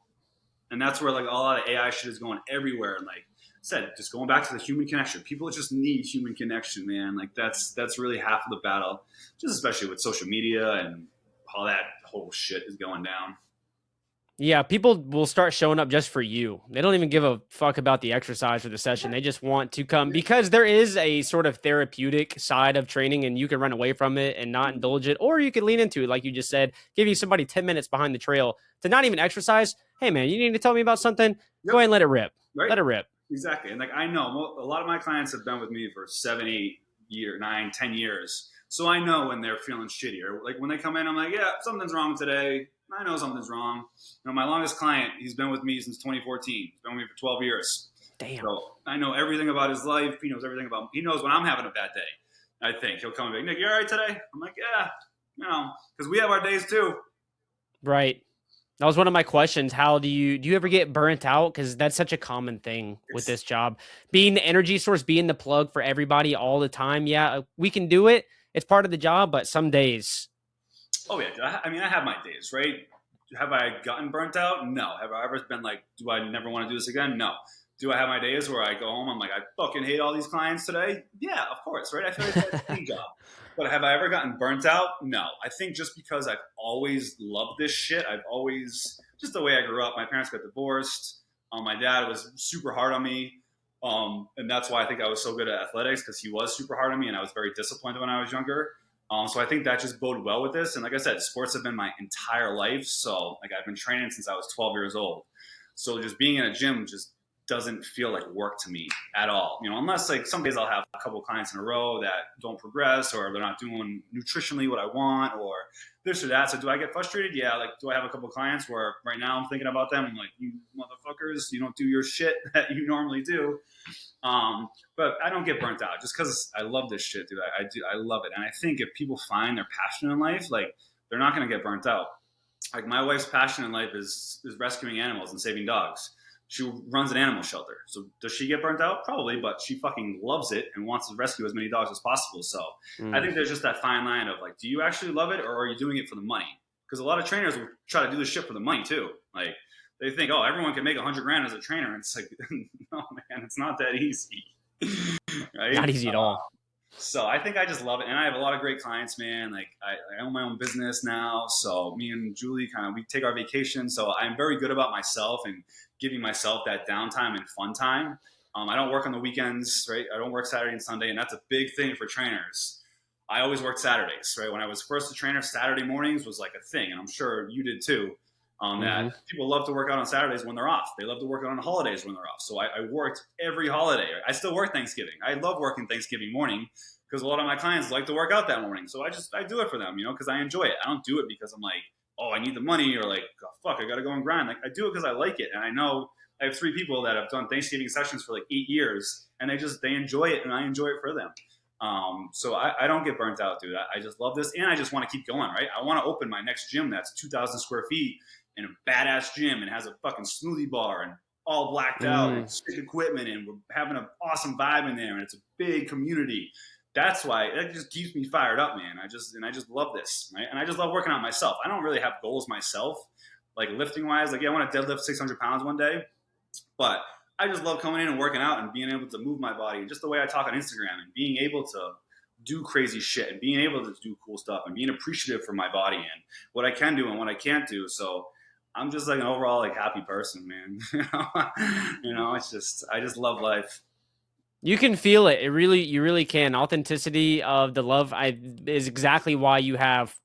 And that's where like a lot of AI shit is going everywhere. And like I said, just going back to the human connection. People just need human connection, man. Like that's really half of the battle, just especially with social media and how that whole shit is going down. Yeah, people will start showing up just for you. They don't even give a fuck about the exercise or the session. They just want to come because there is a sort of therapeutic side of training and you can run away from it and not indulge it, or you can lean into it, like you just said, give you somebody 10 minutes behind the trail to not even exercise. Hey, man, you need to tell me about something? Yep. Go ahead and let it rip. Right? Let it rip. Exactly. And like, I know a lot of my clients have been with me for 7, 8 years, 9, 10 years. So I know when they're feeling shitty, or like when they come in, I'm like, yeah, something's wrong today. I know something's wrong. My longest client, he's been with me since 2014. He's been with me for 12 years. Damn. So I know everything about his life. He knows everything about. He knows when I'm having a bad day. I think he'll come and be like, Nick, you all right today? I'm like, yeah, because we have our days too. Right. That was one of my questions. How do you ever get burnt out? Because that's such a common thing with this job. Being the energy source, being the plug for everybody all the time. Yeah, we can do it. It's part of the job, but some days. Oh yeah, I mean, I have my days, right? Have I gotten burnt out? No. Have I ever been like, do I never want to do this again? No. Do I have my days where I go home, I'm like, I fucking hate all these clients today? Yeah, of course, right? I feel like that's a job. But have I ever gotten burnt out? No. I think just because I've always loved this shit, I've always, just the way I grew up, my parents got divorced. My dad was super hard on me. And that's why I think I was so good at athletics, because he was super hard on me and I was very disciplined when I was younger. So I think that just boded well with this. And like I said, sports have been my entire life. So like I've been training since I was 12 years old. So just being in a gym just doesn't feel like work to me at all. Unless like some days I'll have a couple of clients in a row that don't progress, or they're not doing nutritionally what I want, or this or that. So do I get frustrated? Yeah. Like, do I have a couple of clients where right now I'm thinking about them? I'm like, you motherfuckers, you don't do your shit that you normally do. But I don't get burnt out just because I love this shit, dude. I love it. And I think if people find their passion in life, like, they're not going to get burnt out. like my wife's passion in life is rescuing animals and saving dogs. She runs an animal shelter. So does she get burnt out? Probably, but she fucking loves it and wants to rescue as many dogs as possible. So I Mm. think there's just that fine line of like, do you actually love it or are you doing it for the money? Because a lot of trainers will try to do this shit for the money too. Like they think, oh, everyone can make 100 grand as a trainer. And it's like, no, man, it's not that easy. Right? Not easy at all. So I think I just love it, and I have a lot of great clients, man. Like I own my own business now, so me and Julie we take our vacation. So I'm very good about myself and giving myself that downtime and fun time. I don't work on the weekends, right? I don't work Saturday and Sunday, and that's a big thing for trainers. I always worked Saturdays, right? When I was first a trainer, Saturday mornings was like a thing, and I'm sure you did too. That Hmm. people love to work out on Saturdays when they're off. They love to work out on holidays when they're off. So I worked every holiday. I still work Thanksgiving. I love working Thanksgiving morning because a lot of my clients like to work out that morning. So I do it for them, because I enjoy it. I don't do it because I'm like, oh, I need the money or like, oh, fuck, I got to go and grind. Like I do it because I like it. And I know I have 3 people that have done Thanksgiving sessions for like 8 years and they enjoy it and I enjoy it for them. So I don't get burnt out, dude. I just love this and I just want to keep going, right? I want to open my next gym that's 2,000 square feet in a badass gym and has a fucking smoothie bar and all blacked out and sick equipment and we're having an awesome vibe in there and it's a big community. That's why it just keeps me fired up, man. I just love this, right? And I just love working out myself. I don't really have goals myself, like lifting wise. Like, yeah, I want to deadlift 600 pounds one day, but I just love coming in and working out and being able to move my body and just the way I talk on Instagram and being able to do crazy shit and being able to do cool stuff and being appreciative for my body and what I can do and what I can't do. So I'm just like an overall like happy person, man. It's just I just love life. You can feel it. You really can. Authenticity of the love is exactly why you have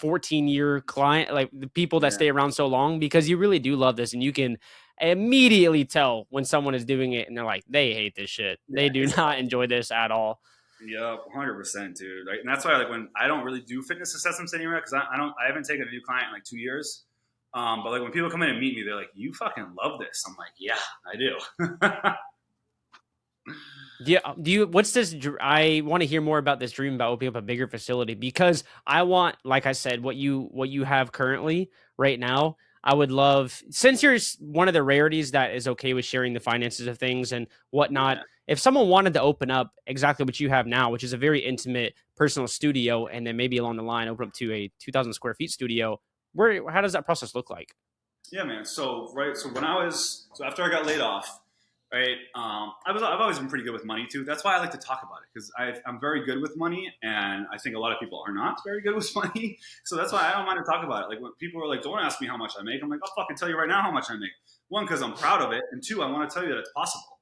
14-year client, like the people that Yeah. stay around so long, because you really do love this and you can immediately tell when someone is doing it and they're like, they hate this shit. Yeah, They do it's not enjoy this at all. yeah, 100%, dude. Right, and that's why like when I don't really do fitness assessments anymore because I haven't taken a new client in like 2 years. But like when people come in and meet me, they're like, "You fucking love this." I'm like, "Yeah, I do." Yeah. What's this? I want to hear more about this dream about opening up a bigger facility because I want, like I said, what you have currently right now. I would love, since you're one of the rarities that is okay with sharing the finances of things and whatnot. Yeah, If someone wanted to open up exactly what you have now, which is a very intimate personal studio, and then maybe along the line open up to a 2,000 square feet studio, how does that process look like? yeah, man. So right, so after I got laid off, right, I've always been pretty good with money too. That's why I like to talk about it because I'm very good with money, and I think a lot of people are not very good with money. So that's why I don't mind to talk about it. Like when people are like, "Don't ask me how much I make," I'm like, "I'll fucking tell you right now how much I make." One, because I'm proud of it, and two, I want to tell you that it's possible.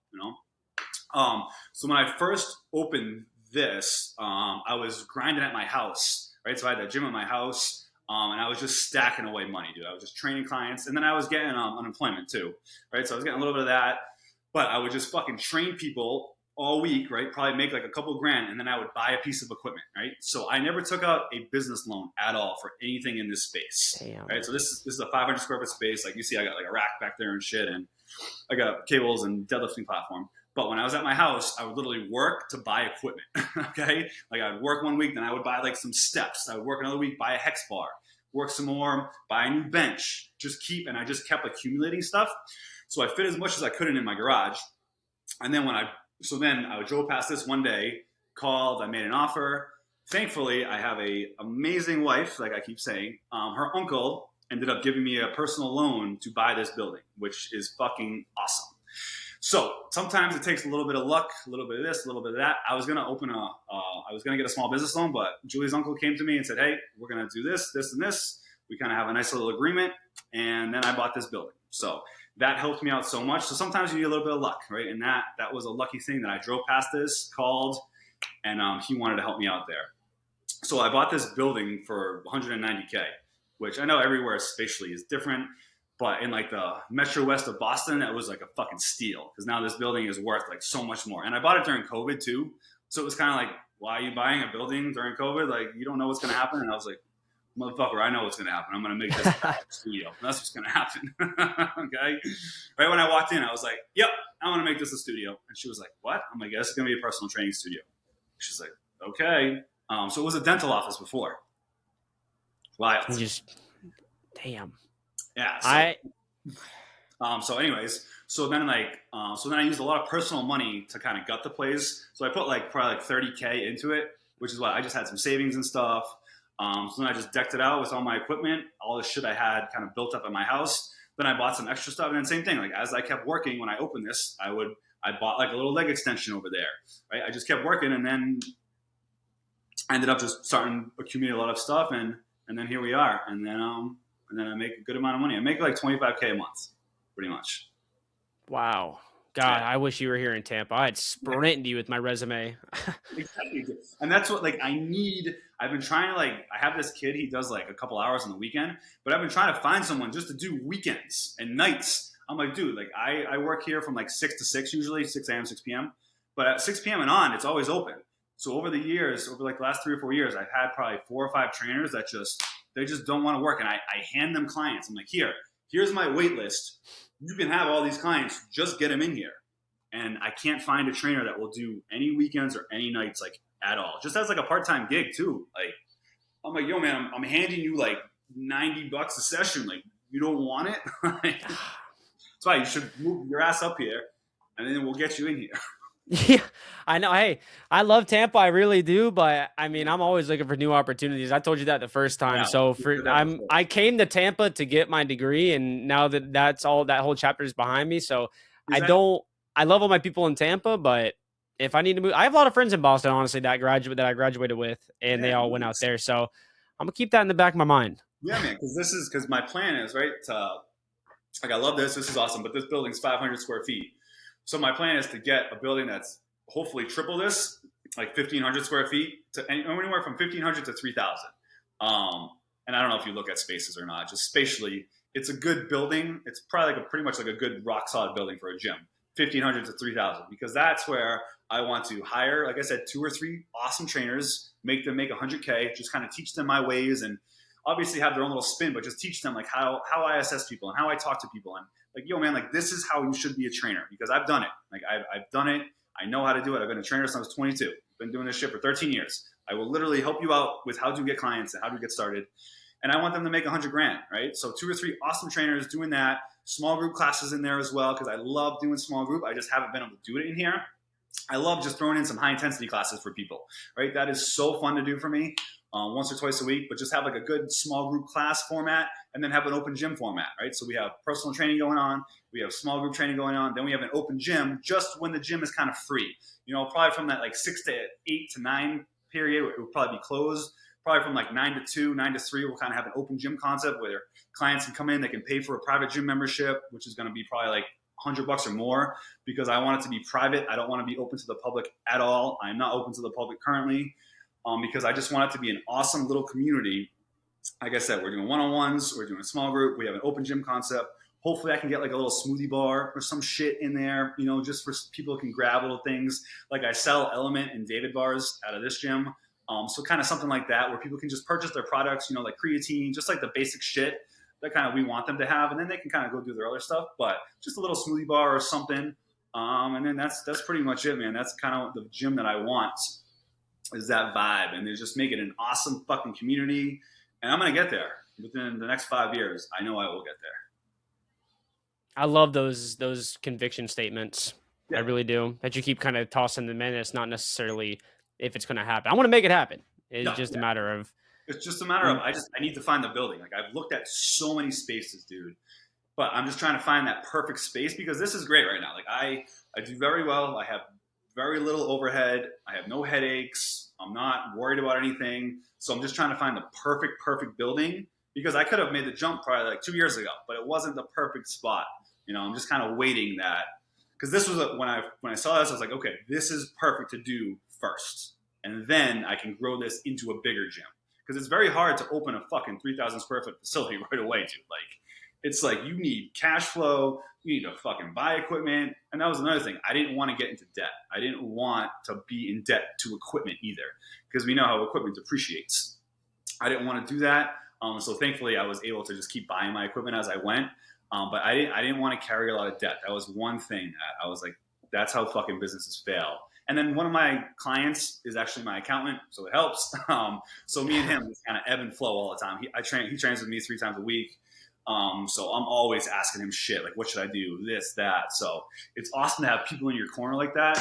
So when I first opened this, I was grinding at my house, right? So I had that gym at my house, and I was just stacking away money, dude. I was just training clients, and then I was getting unemployment too, right? So I was getting a little bit of that, but I would just fucking train people all week, right? Probably make like a couple grand, and then I would buy a piece of equipment, right? So I never took out a business loan at all for anything in this space, Damn. right? So this is a 500 square foot space. Like you see, I got like a rack back there and shit, and I got cables and deadlifting platform. But when I was at my house, I would literally work to buy equipment. Okay, like I would work one week, then I would buy like some steps. I would work another week, buy a hex bar, work some more, buy a new bench. And I just kept accumulating stuff. So I fit as much as I could in my garage. And then then I drove past this one day, called, I made an offer. Thankfully, I have a amazing wife, like I keep saying. Her uncle ended up giving me a personal loan to buy this building, which is fucking awesome. So sometimes it takes a little bit of luck, a little bit of this, a little bit of that. I was gonna get a small business loan, but Julie's uncle came to me and said, "Hey, we're gonna do this, this, and this." We kind of have a nice little agreement, and then I bought this building. So that helped me out so much. So sometimes you need a little bit of luck, right? And that was a lucky thing that I drove past this, called, and he wanted to help me out there. So I bought this building for 190K, which I know everywhere spatially is different. But in like the Metro West of Boston, that was like a fucking steal because now this building is worth like so much more. And I bought it during COVID too. So it was kind of like, why are you buying a building during COVID? Like, you don't know what's going to happen. And I was like, motherfucker, I know what's going to happen. I'm going to make this a studio. That's what's going to happen. Okay. Right when I walked in, I was like, yep, I want to make this a studio. And she was like, what? I'm like, yes, it's going to be a personal training studio. She's like, okay. So it was a dental office before. Wild. Damn. Yeah. I So anyways, so then I used a lot of personal money to kind of gut the place. So I put like probably like 30K into it, which is what I just had some savings and stuff. So then I just decked it out with all my equipment, all the shit I had kind of built up at my house. Then I bought some extra stuff, and then same thing. Like as I kept working, when I opened this, I bought like a little leg extension over there. Right, I just kept working, and then I ended up just starting to accumulate a lot of stuff, and then here we are. And then I make a good amount of money. I make like 25K a month, pretty much. wow. God, Yeah. I wish you were here in Tampa. I'd sprint to you with my resume. Exactly. And that's what like I need. I've been trying to like I have this kid, he does like a couple hours on the weekend, but I've been trying to find someone just to do weekends and nights. I'm like, dude, like I work here from like 6 to 6 usually, 6 a.m., 6 p.m. But at 6 p.m. and on, it's always open. So over the years, over like the last 3 or 4 years, I've had probably 4 or 5 trainers that they just don't want to work. And I hand them clients. I'm like, here's my wait list. You can have all these clients, just get them in here. And I can't find a trainer that will do any weekends or any nights like at all. Just as like a part-time gig too. Like I'm like, yo man, I'm handing you like $90 a session. Like you don't want it? That's why you should move your ass up here, and then we'll get you in here. Yeah, I know. Hey, I love Tampa. I really do. But I mean, I'm always looking for new opportunities. I told you that the first time. Yeah, So you said that before. I came to Tampa to get my degree, and now that whole chapter is behind me. So Is that I love all my people in Tampa, but if I need to move, I have a lot of friends in Boston, honestly, that I graduated with, and they yeah, all went out there. So I'm gonna keep that in the back of my mind. yeah, man. Because my plan is right to like I love this. This is awesome, but this building's 500 square feet. So my plan is to get a building that's hopefully triple this, like 1,500 square feet to anywhere from 1,500 to 3,000. And I don't know if you look at spaces or not. Just spatially, it's a good building. It's probably like pretty much like a good rock solid building for a gym. 1,500 to 3,000, because that's where I want to hire, like I said, 2 or 3 awesome trainers, make them make 100K, just kind of teach them my ways, and obviously have their own little spin, but just teach them like how I assess people and how I talk to people, and like, yo man, like this is how you should be a trainer, because I've done it. Like I've done it. I know how to do it. I've been a trainer since I was 22. Been doing this shit for 13 years. I will literally help you out with how to get clients and how to get started. And I want them to make 100 grand, right? So 2 or 3 awesome trainers doing that. Small group classes in there as well, because I love doing small group. I just haven't been able to do it in here. I love just throwing in some high intensity classes for people, right? That is so fun to do for me, once or twice a week, but just have like a good small group class format, and then have an open gym format, right? So we have personal training going on, we have small group training going on, then we have an open gym just when the gym is kind of free. Probably from that like 6 to 8 to 9 period, it will probably be closed. Probably from like 9 to 2, 9 to 3, we'll kind of have an open gym concept where clients can come in, they can pay for a private gym membership, which is going to be probably like $100 or more, because I want it to be private. I don't want to be open to the public at all. I'm not open to the public currently, because I just want it to be an awesome little community. Like I said, we're doing one-on-ones, we're doing a small group, we have an open gym concept. Hopefully I can get like a little smoothie bar or some shit in there, just for people who can grab little things. Like I sell Element and David bars out of this gym. So kind of something like that, where people can just purchase their products, like creatine, just like the basic shit that kind of we want them to have, and then they can kind of go do their other stuff. But just a little smoothie bar or something, and then that's pretty much it, man. That's kind of the gym that I want, is that vibe, and they just make it an awesome fucking community. And I'm gonna get there within the next 5 years. I know I will get there. I love those conviction statements. Yeah. I really do. That you keep kind of tossing them in. It's not necessarily if it's going to happen. I want to make it happen. It's just a matter of. It's just a matter of I need to find the building. Like I've looked at so many spaces, dude, but I'm just trying to find that perfect space, because this is great right now. Like I do very well. I have very little overhead. I have no headaches. I'm not worried about anything. So I'm just trying to find the perfect building, because I could have made the jump probably like 2 years ago, but it wasn't the perfect spot. I'm just kind of waiting that, because this was when I saw this, I was like, okay, this is perfect to do first, and then I can grow this into a bigger gym, because it's very hard to open a fucking 3,000 square foot facility right away, dude. Like it's like you need cash flow, you need to fucking buy equipment, and that was another thing. I didn't want to get into debt. I didn't want to be in debt to equipment either, because we know how equipment depreciates. I didn't want to do that, so thankfully I was able to just keep buying my equipment as I went. But I didn't want to carry a lot of debt. That was one thing that I was like, that's how fucking businesses fail. And then one of my clients is actually my accountant, so it helps. So me and him just kind of ebb and flow all the time. He trains with me 3 times a week. So I'm always asking him shit, like, what should I do? This, that. So it's awesome to have people in your corner like that.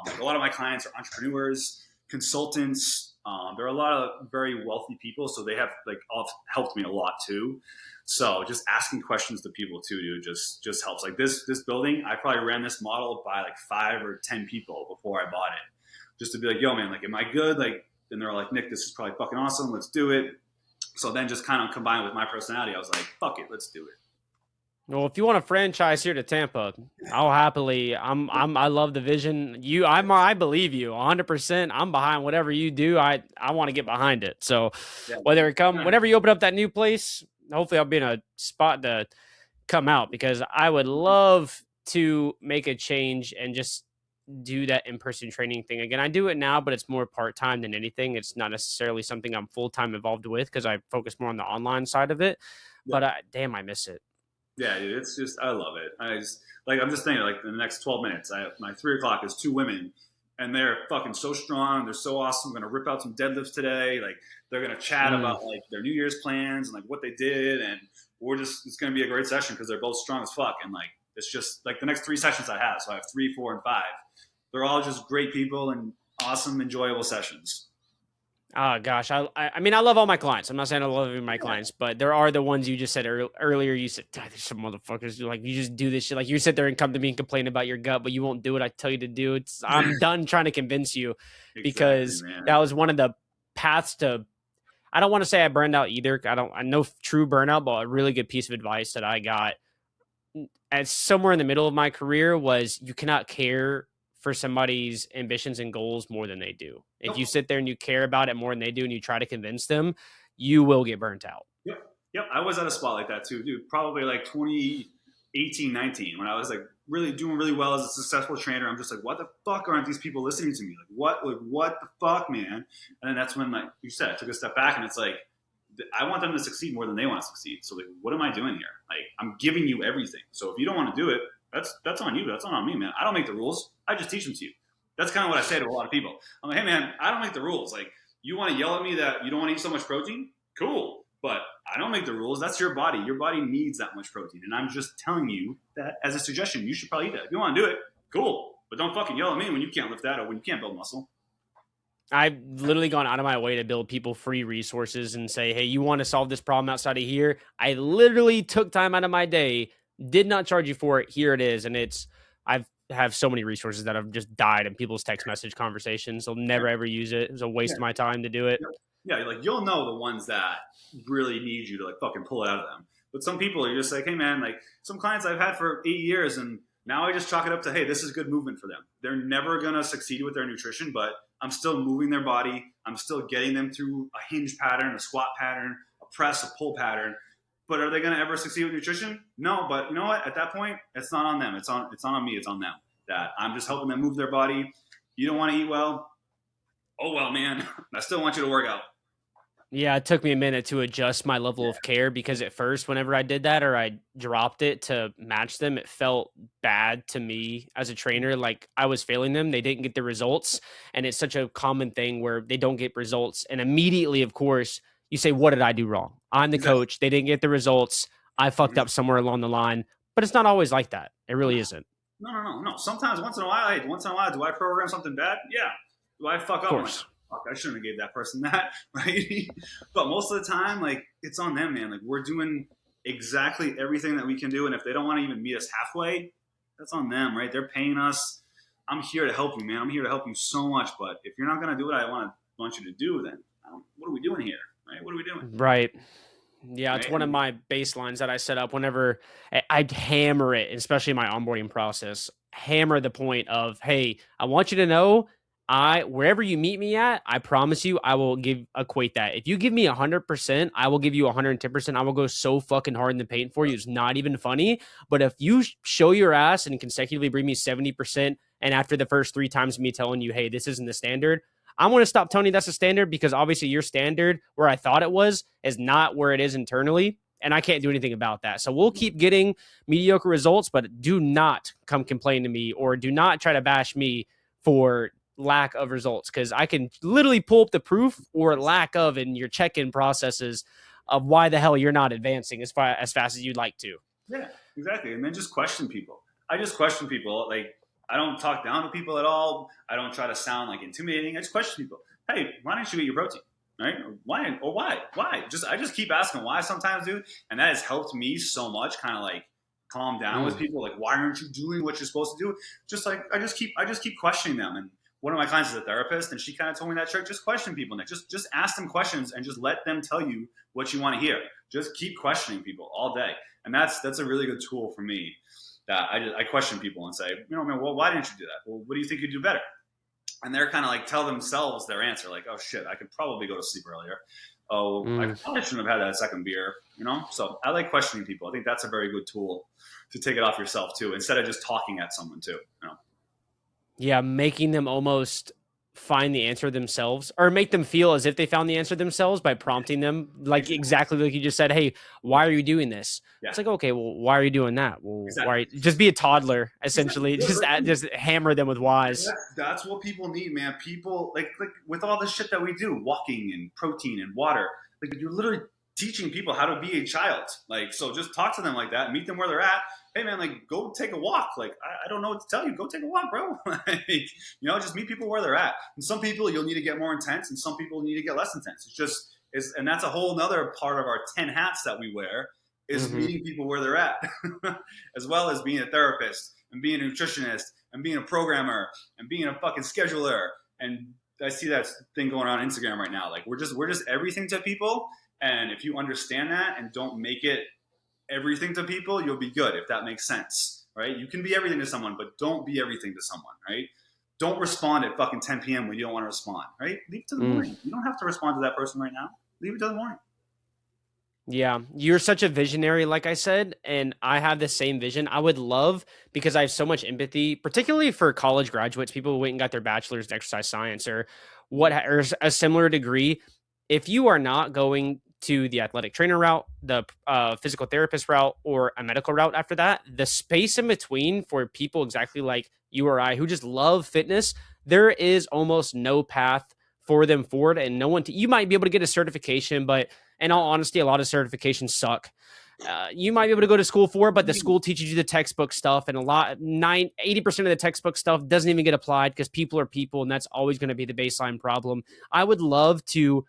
Like a lot of my clients are entrepreneurs, consultants. There are a lot of very wealthy people, so they have like all helped me a lot too. So just asking questions to people too, dude, just helps. Like this building, I probably ran this model by like 5 or 10 people before I bought it, just to be like, yo, man, like, am I good? Like, and they're like, Nick, this is probably fucking awesome. Let's do it. So then just kind of combined with my personality, I was like, fuck it, let's do it. Well, if you want a franchise here to Tampa, I'll happily. I love the vision. I believe you 100%. I'm behind whatever you do. I want to get behind it. So Yeah. whenever you open up that new place, hopefully I'll be in a spot to come out, because I would love to make a change and just do that in-person training thing again. I do it now, but it's more part-time than anything. It's not necessarily something I'm full-time involved with, because I focus more on the online side of it. Yeah. But damn, I miss it. Yeah, dude, it's just, I love it. I'm just thinking, like, in the next 12 minutes, my 3 o'clock is 2 women, and they're fucking so strong. They're so awesome. I'm going to rip out some deadlifts today. Like, they're going to chat about, like, their New Year's plans and, like, what they did. And it's going to be a great session because they're both strong as fuck. And, like, it's just, like, the next 3 sessions I have. So I have 3, 4, and 5. They're all just great people and awesome, enjoyable sessions. Oh gosh, I mean, I love all my clients. I'm not saying I love every my clients, but there are the ones you just said earlier. You said, there's some motherfuckers who, like, you just do this shit. Like, you sit there and come to me and complain about your gut, but you won't do what I tell you to do. I'm done trying to convince you, because man. That was one of the paths to. I don't want to say I burned out either. I know true burnout, but a really good piece of advice that I got at somewhere in the middle of my career was, you cannot care for somebody's ambitions and goals more than they do. If you sit there and you care about it more than they do and you try to convince them, you will get burnt out. Yep. I was at a spot like that too, dude. Probably like 2018, 19, when I was like really doing really well as a successful trainer. I'm just like, what the fuck aren't these people listening to me? Like, what the fuck, man? And then that's when, like you said, I took a step back, and it's like, I want them to succeed more than they want to succeed. So, like, what am I doing here? Like, I'm giving you everything. So if you don't want to do it, that's on you. That's not on me, man. I don't make the rules. I just teach them to you. That's kind of what I say to a lot of people. I'm like, hey, man, I don't make the rules. Like, you want to yell at me that you don't want to eat so much protein? Cool. But I don't make the rules. That's your body. Your body needs that much protein. And I'm just telling you that as a suggestion, you should probably eat that. If you want to do it, cool. But don't fucking yell at me when you can't lift that or when you can't build muscle. I've literally gone out of my way to build people free resources and say, hey, you want to solve this problem outside of here? I literally took time out of my day, did not charge you for it. Here it is. And I've have so many resources that have just died in people's text message conversations. They'll never ever use it. It was a waste of my time to do it. Yeah, like, you'll know the ones that really need you to, like, fucking pull it out of them. But some people are just like, hey, man, like, some clients I've had for 8 years, and now I just chalk it up to, hey, this is good movement for them. They're never going to succeed with their nutrition, but I'm still moving their body. I'm still getting them through a hinge pattern, a squat pattern, a press, a pull pattern. But are they going to ever succeed with nutrition? No, but you know what? At that point, it's not on them. It's not on me. It's on them. That I'm just helping them move their body. You don't want to eat well? Oh, well, man. I still want you to work out. Yeah, it took me a minute to adjust my level of care, because at first, whenever I did that or I dropped it to match them, it felt bad to me as a trainer. Like, I was failing them. They didn't get the results. And it's such a common thing where they don't get results. And immediately, of course, you say, what did I do wrong? I'm the coach. They didn't get the results. I fucked up somewhere along the line. But it's not always like that. It really isn't. No. Sometimes, once in a while, do I program something bad? Yeah. Do I fuck up? Of course. Fuck, I shouldn't have gave that person that, right? But most of the time, like, it's on them, man. Like, we're doing exactly everything that we can do, and if they don't want to even meet us halfway, that's on them, right? They're paying us. I'm here to help you, man. I'm here to help you so much, but if you're not going to do what I want you to do, then what are we doing here, right? What are we doing? Right. Yeah, it's one of my baselines that I set up whenever I'd hammer it, especially in my onboarding process, hammer the point of, hey, I want you to know, wherever you meet me at, I promise you, I will equate that. If you give me 100%, I will give you 110%. I will go so fucking hard in the paint for you. It's not even funny. But if you show your ass and consecutively bring me 70%, and after the first 3 times me telling you, hey, this isn't the standard, I'm going to stop telling you that's the standard, because obviously your standard, where I thought it was, is not where it is internally. And I can't do anything about that. So we'll keep getting mediocre results, but do not come complain to me, or do not try to bash me for lack of results, because I can literally pull up the proof or lack of in your check-in processes of why the hell you're not advancing as fast as you'd like to. Yeah, exactly. And then just question people. I just question people. Like, I don't talk down to people at all. I don't try to sound like intimidating. I just question people. Hey, why don't you eat your protein? Right? Why? Or why? Why? I just keep asking why sometimes, dude. And that has helped me so much, kind of like calm down with people. Like, why aren't you doing what you're supposed to do? Just like I just keep questioning them. And one of my clients is a therapist, and she kind of told me that trick. Just question people, Nick. Just ask them questions and just let them tell you what you want to hear. Just keep questioning people all day. And that's a really good tool for me. That I question people and say, man, well, why didn't you do that? Well, what do you think you'd do better? And they're kind of like tell themselves their answer, like, oh shit, I could probably go to sleep earlier. Oh, I probably shouldn't have had that second beer, So I like questioning people. I think that's a very good tool to take it off yourself too, instead of just talking at someone too. Yeah, making them almost find the answer themselves, or make them feel as if they found the answer themselves by prompting them, like exactly like you just said. Hey, why are you doing this? Yeah. It's like, okay, well, why are you doing that? Well, why? Just be a toddler, essentially. Just hammer them with whys. That's what people need, man. People like with all this shit that we do, walking and protein and water. Like you're literally teaching people how to be a child. Like, so just talk to them like that, meet them where they're at. Hey man, like go take a walk. Like I don't know what to tell you. Go take a walk, bro. Just meet people where they're at. And some people you'll need to get more intense, and some people need to get less intense. And that's a whole nother part of our 10 hats that we wear is meeting people where they're at, as well as being a therapist and being a nutritionist and being a programmer and being a fucking scheduler. And I see that thing going on Instagram right now. Like we're just everything to people. And if you understand that and don't make it everything to people, you'll be good, if that makes sense, right? You can be everything to someone, but don't be everything to someone, right? Don't respond at fucking 10 p.m. when you don't want to respond, right? Leave it to the morning. You don't have to respond to that person right now. Leave it to the morning. Yeah, you're such a visionary, like I said, and I have the same vision. I would love, because I have so much empathy, particularly for college graduates, people who went and got their bachelor's in exercise science or a similar degree. If you are not going to the athletic trainer route, the physical therapist route, or a medical route after that, the space in between for people exactly like you or I who just love fitness, there is almost no path for them forward, and no one. You might be able to get a certification, but in all honesty, a lot of certifications suck. You might be able to go to school for it, but the school teaches you the textbook stuff, and 80% of the textbook stuff doesn't even get applied because people are people, and that's always going to be the baseline problem. I would love to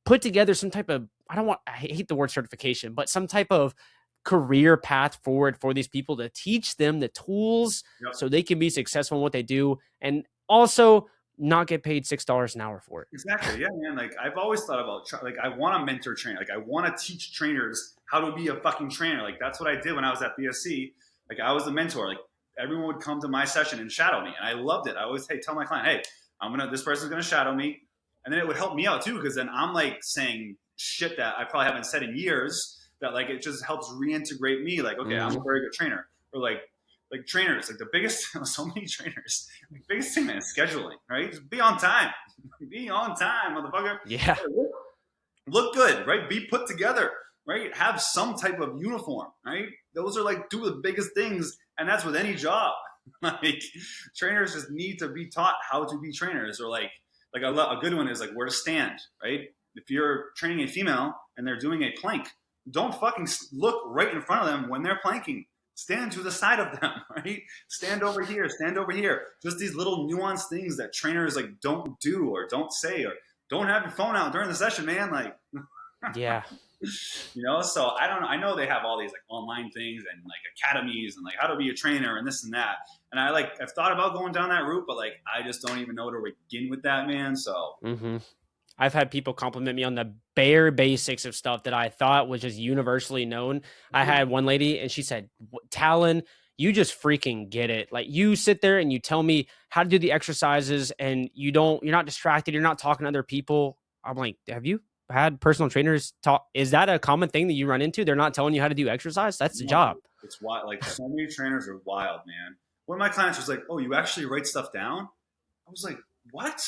put together some type of, I hate the word certification, but some type of career path forward for these people to teach them the tools so they can be successful in what they do, and also not get paid $6 an hour for it. Exactly. Yeah, man. Like I've always thought about, like I want to mentor train. Like I want to teach trainers how to be a fucking trainer. Like that's what I did when I was at BSC. Like I was the mentor. Like everyone would come to my session and shadow me, and I loved it. I always tell my client, hey, this person's gonna shadow me, and then it would help me out too, because then I'm like saying shit that I probably haven't said in years. That like it just helps reintegrate me. Like okay, I'm a very good trainer, or like trainers, like the biggest, so many trainers, the biggest thing, man, is scheduling, right? Just be on time. Be on time, motherfucker. Yeah. Look good, right? Be put together, right? Have some type of uniform, right? Those are like two of the biggest things, and that's with any job. Like trainers just need to be taught how to be trainers, or like a good one is like where to stand, right? If you're training a female and they're doing a plank, don't fucking look right in front of them when they're planking. Stand to the side of them, right? Stand over here, stand over here. Just these little nuanced things that trainers like don't do or don't say, or don't have your phone out during the session, man. Like, yeah. So I don't know. I know they have all these like online things and like academies and like how to be a trainer and this and that. And I've thought about going down that route, but like I just don't even know where to begin with that, man. So I've had people compliment me on the bare basics of stuff that I thought was just universally known. I had one lady and she said, Talon, you just freaking get it. Like you sit there and you tell me how to do the exercises and you're not distracted. You're not talking to other people. I'm like, have you had personal trainers talk? Is that a common thing that you run into? They're not telling you how to do exercise. That's the job. It's wild. Like so many trainers are wild, man. One of my clients was like, oh, you actually write stuff down? I was like, what?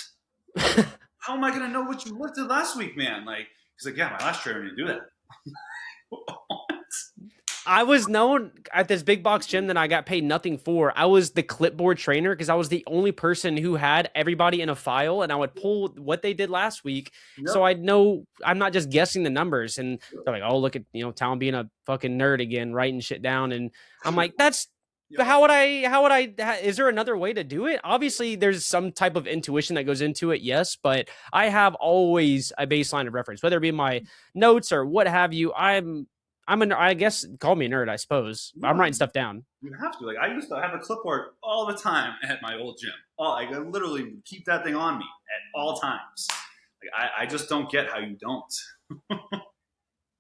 How am I going to know what you lifted last week, man? Like, he's like, yeah, my last trainer didn't do that. I was known at this big box gym that I got paid nothing for. I was the clipboard trainer because I was the only person who had everybody in a file, and I would pull what they did last week, so Yep. I'd know I'm not just guessing the numbers. And Yep. they're like, "Oh, look at Talon being a fucking nerd again, writing shit down." And I'm like, "That's Yep. how would I? How would I? Is there another way to do it? Obviously, there's some type of intuition that goes into it, yes, but I have always a baseline of reference, whether it be my notes or what have you. I guess call me a nerd, I suppose. I'm No, writing stuff down. you have to. Like I used to have a clipboard all the time at my old gym. Oh, I could literally keep that thing on me at all times. Like I just don't get how you don't.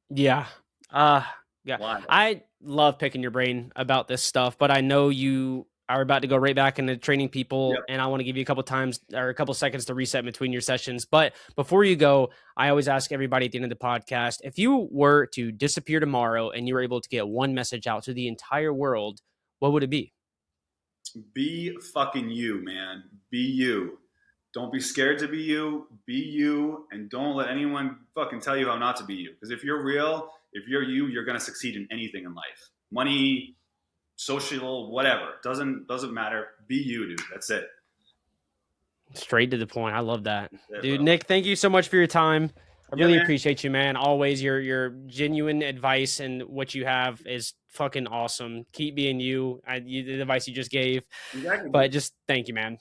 Yeah. Uh yeah. Why? I love picking your brain about this stuff, but I know you are about to go right back into training people, Yep. and I want to give you a couple times or a couple seconds to reset between your sessions. But before you go, I always ask everybody at the end of the podcast, if you were to disappear tomorrow and you were able to get one message out to the entire world, what would it be? Be fucking you, man. Be you. Don't be scared to be you, and don't let anyone fucking tell you how not to be you. Because if you're real, if you're you, you're gonna succeed in anything in life. Money, social, whatever. Doesn't matter. Be you, dude. That's it. Straight to the point. I love that. That's it, Dude, bro. Nick, thank you so much for your time. I Yeah, really man. appreciate you, man. Always your genuine advice and what you have is fucking awesome. Keep being you. The advice you just gave. Exactly, But dude. just thank you, man.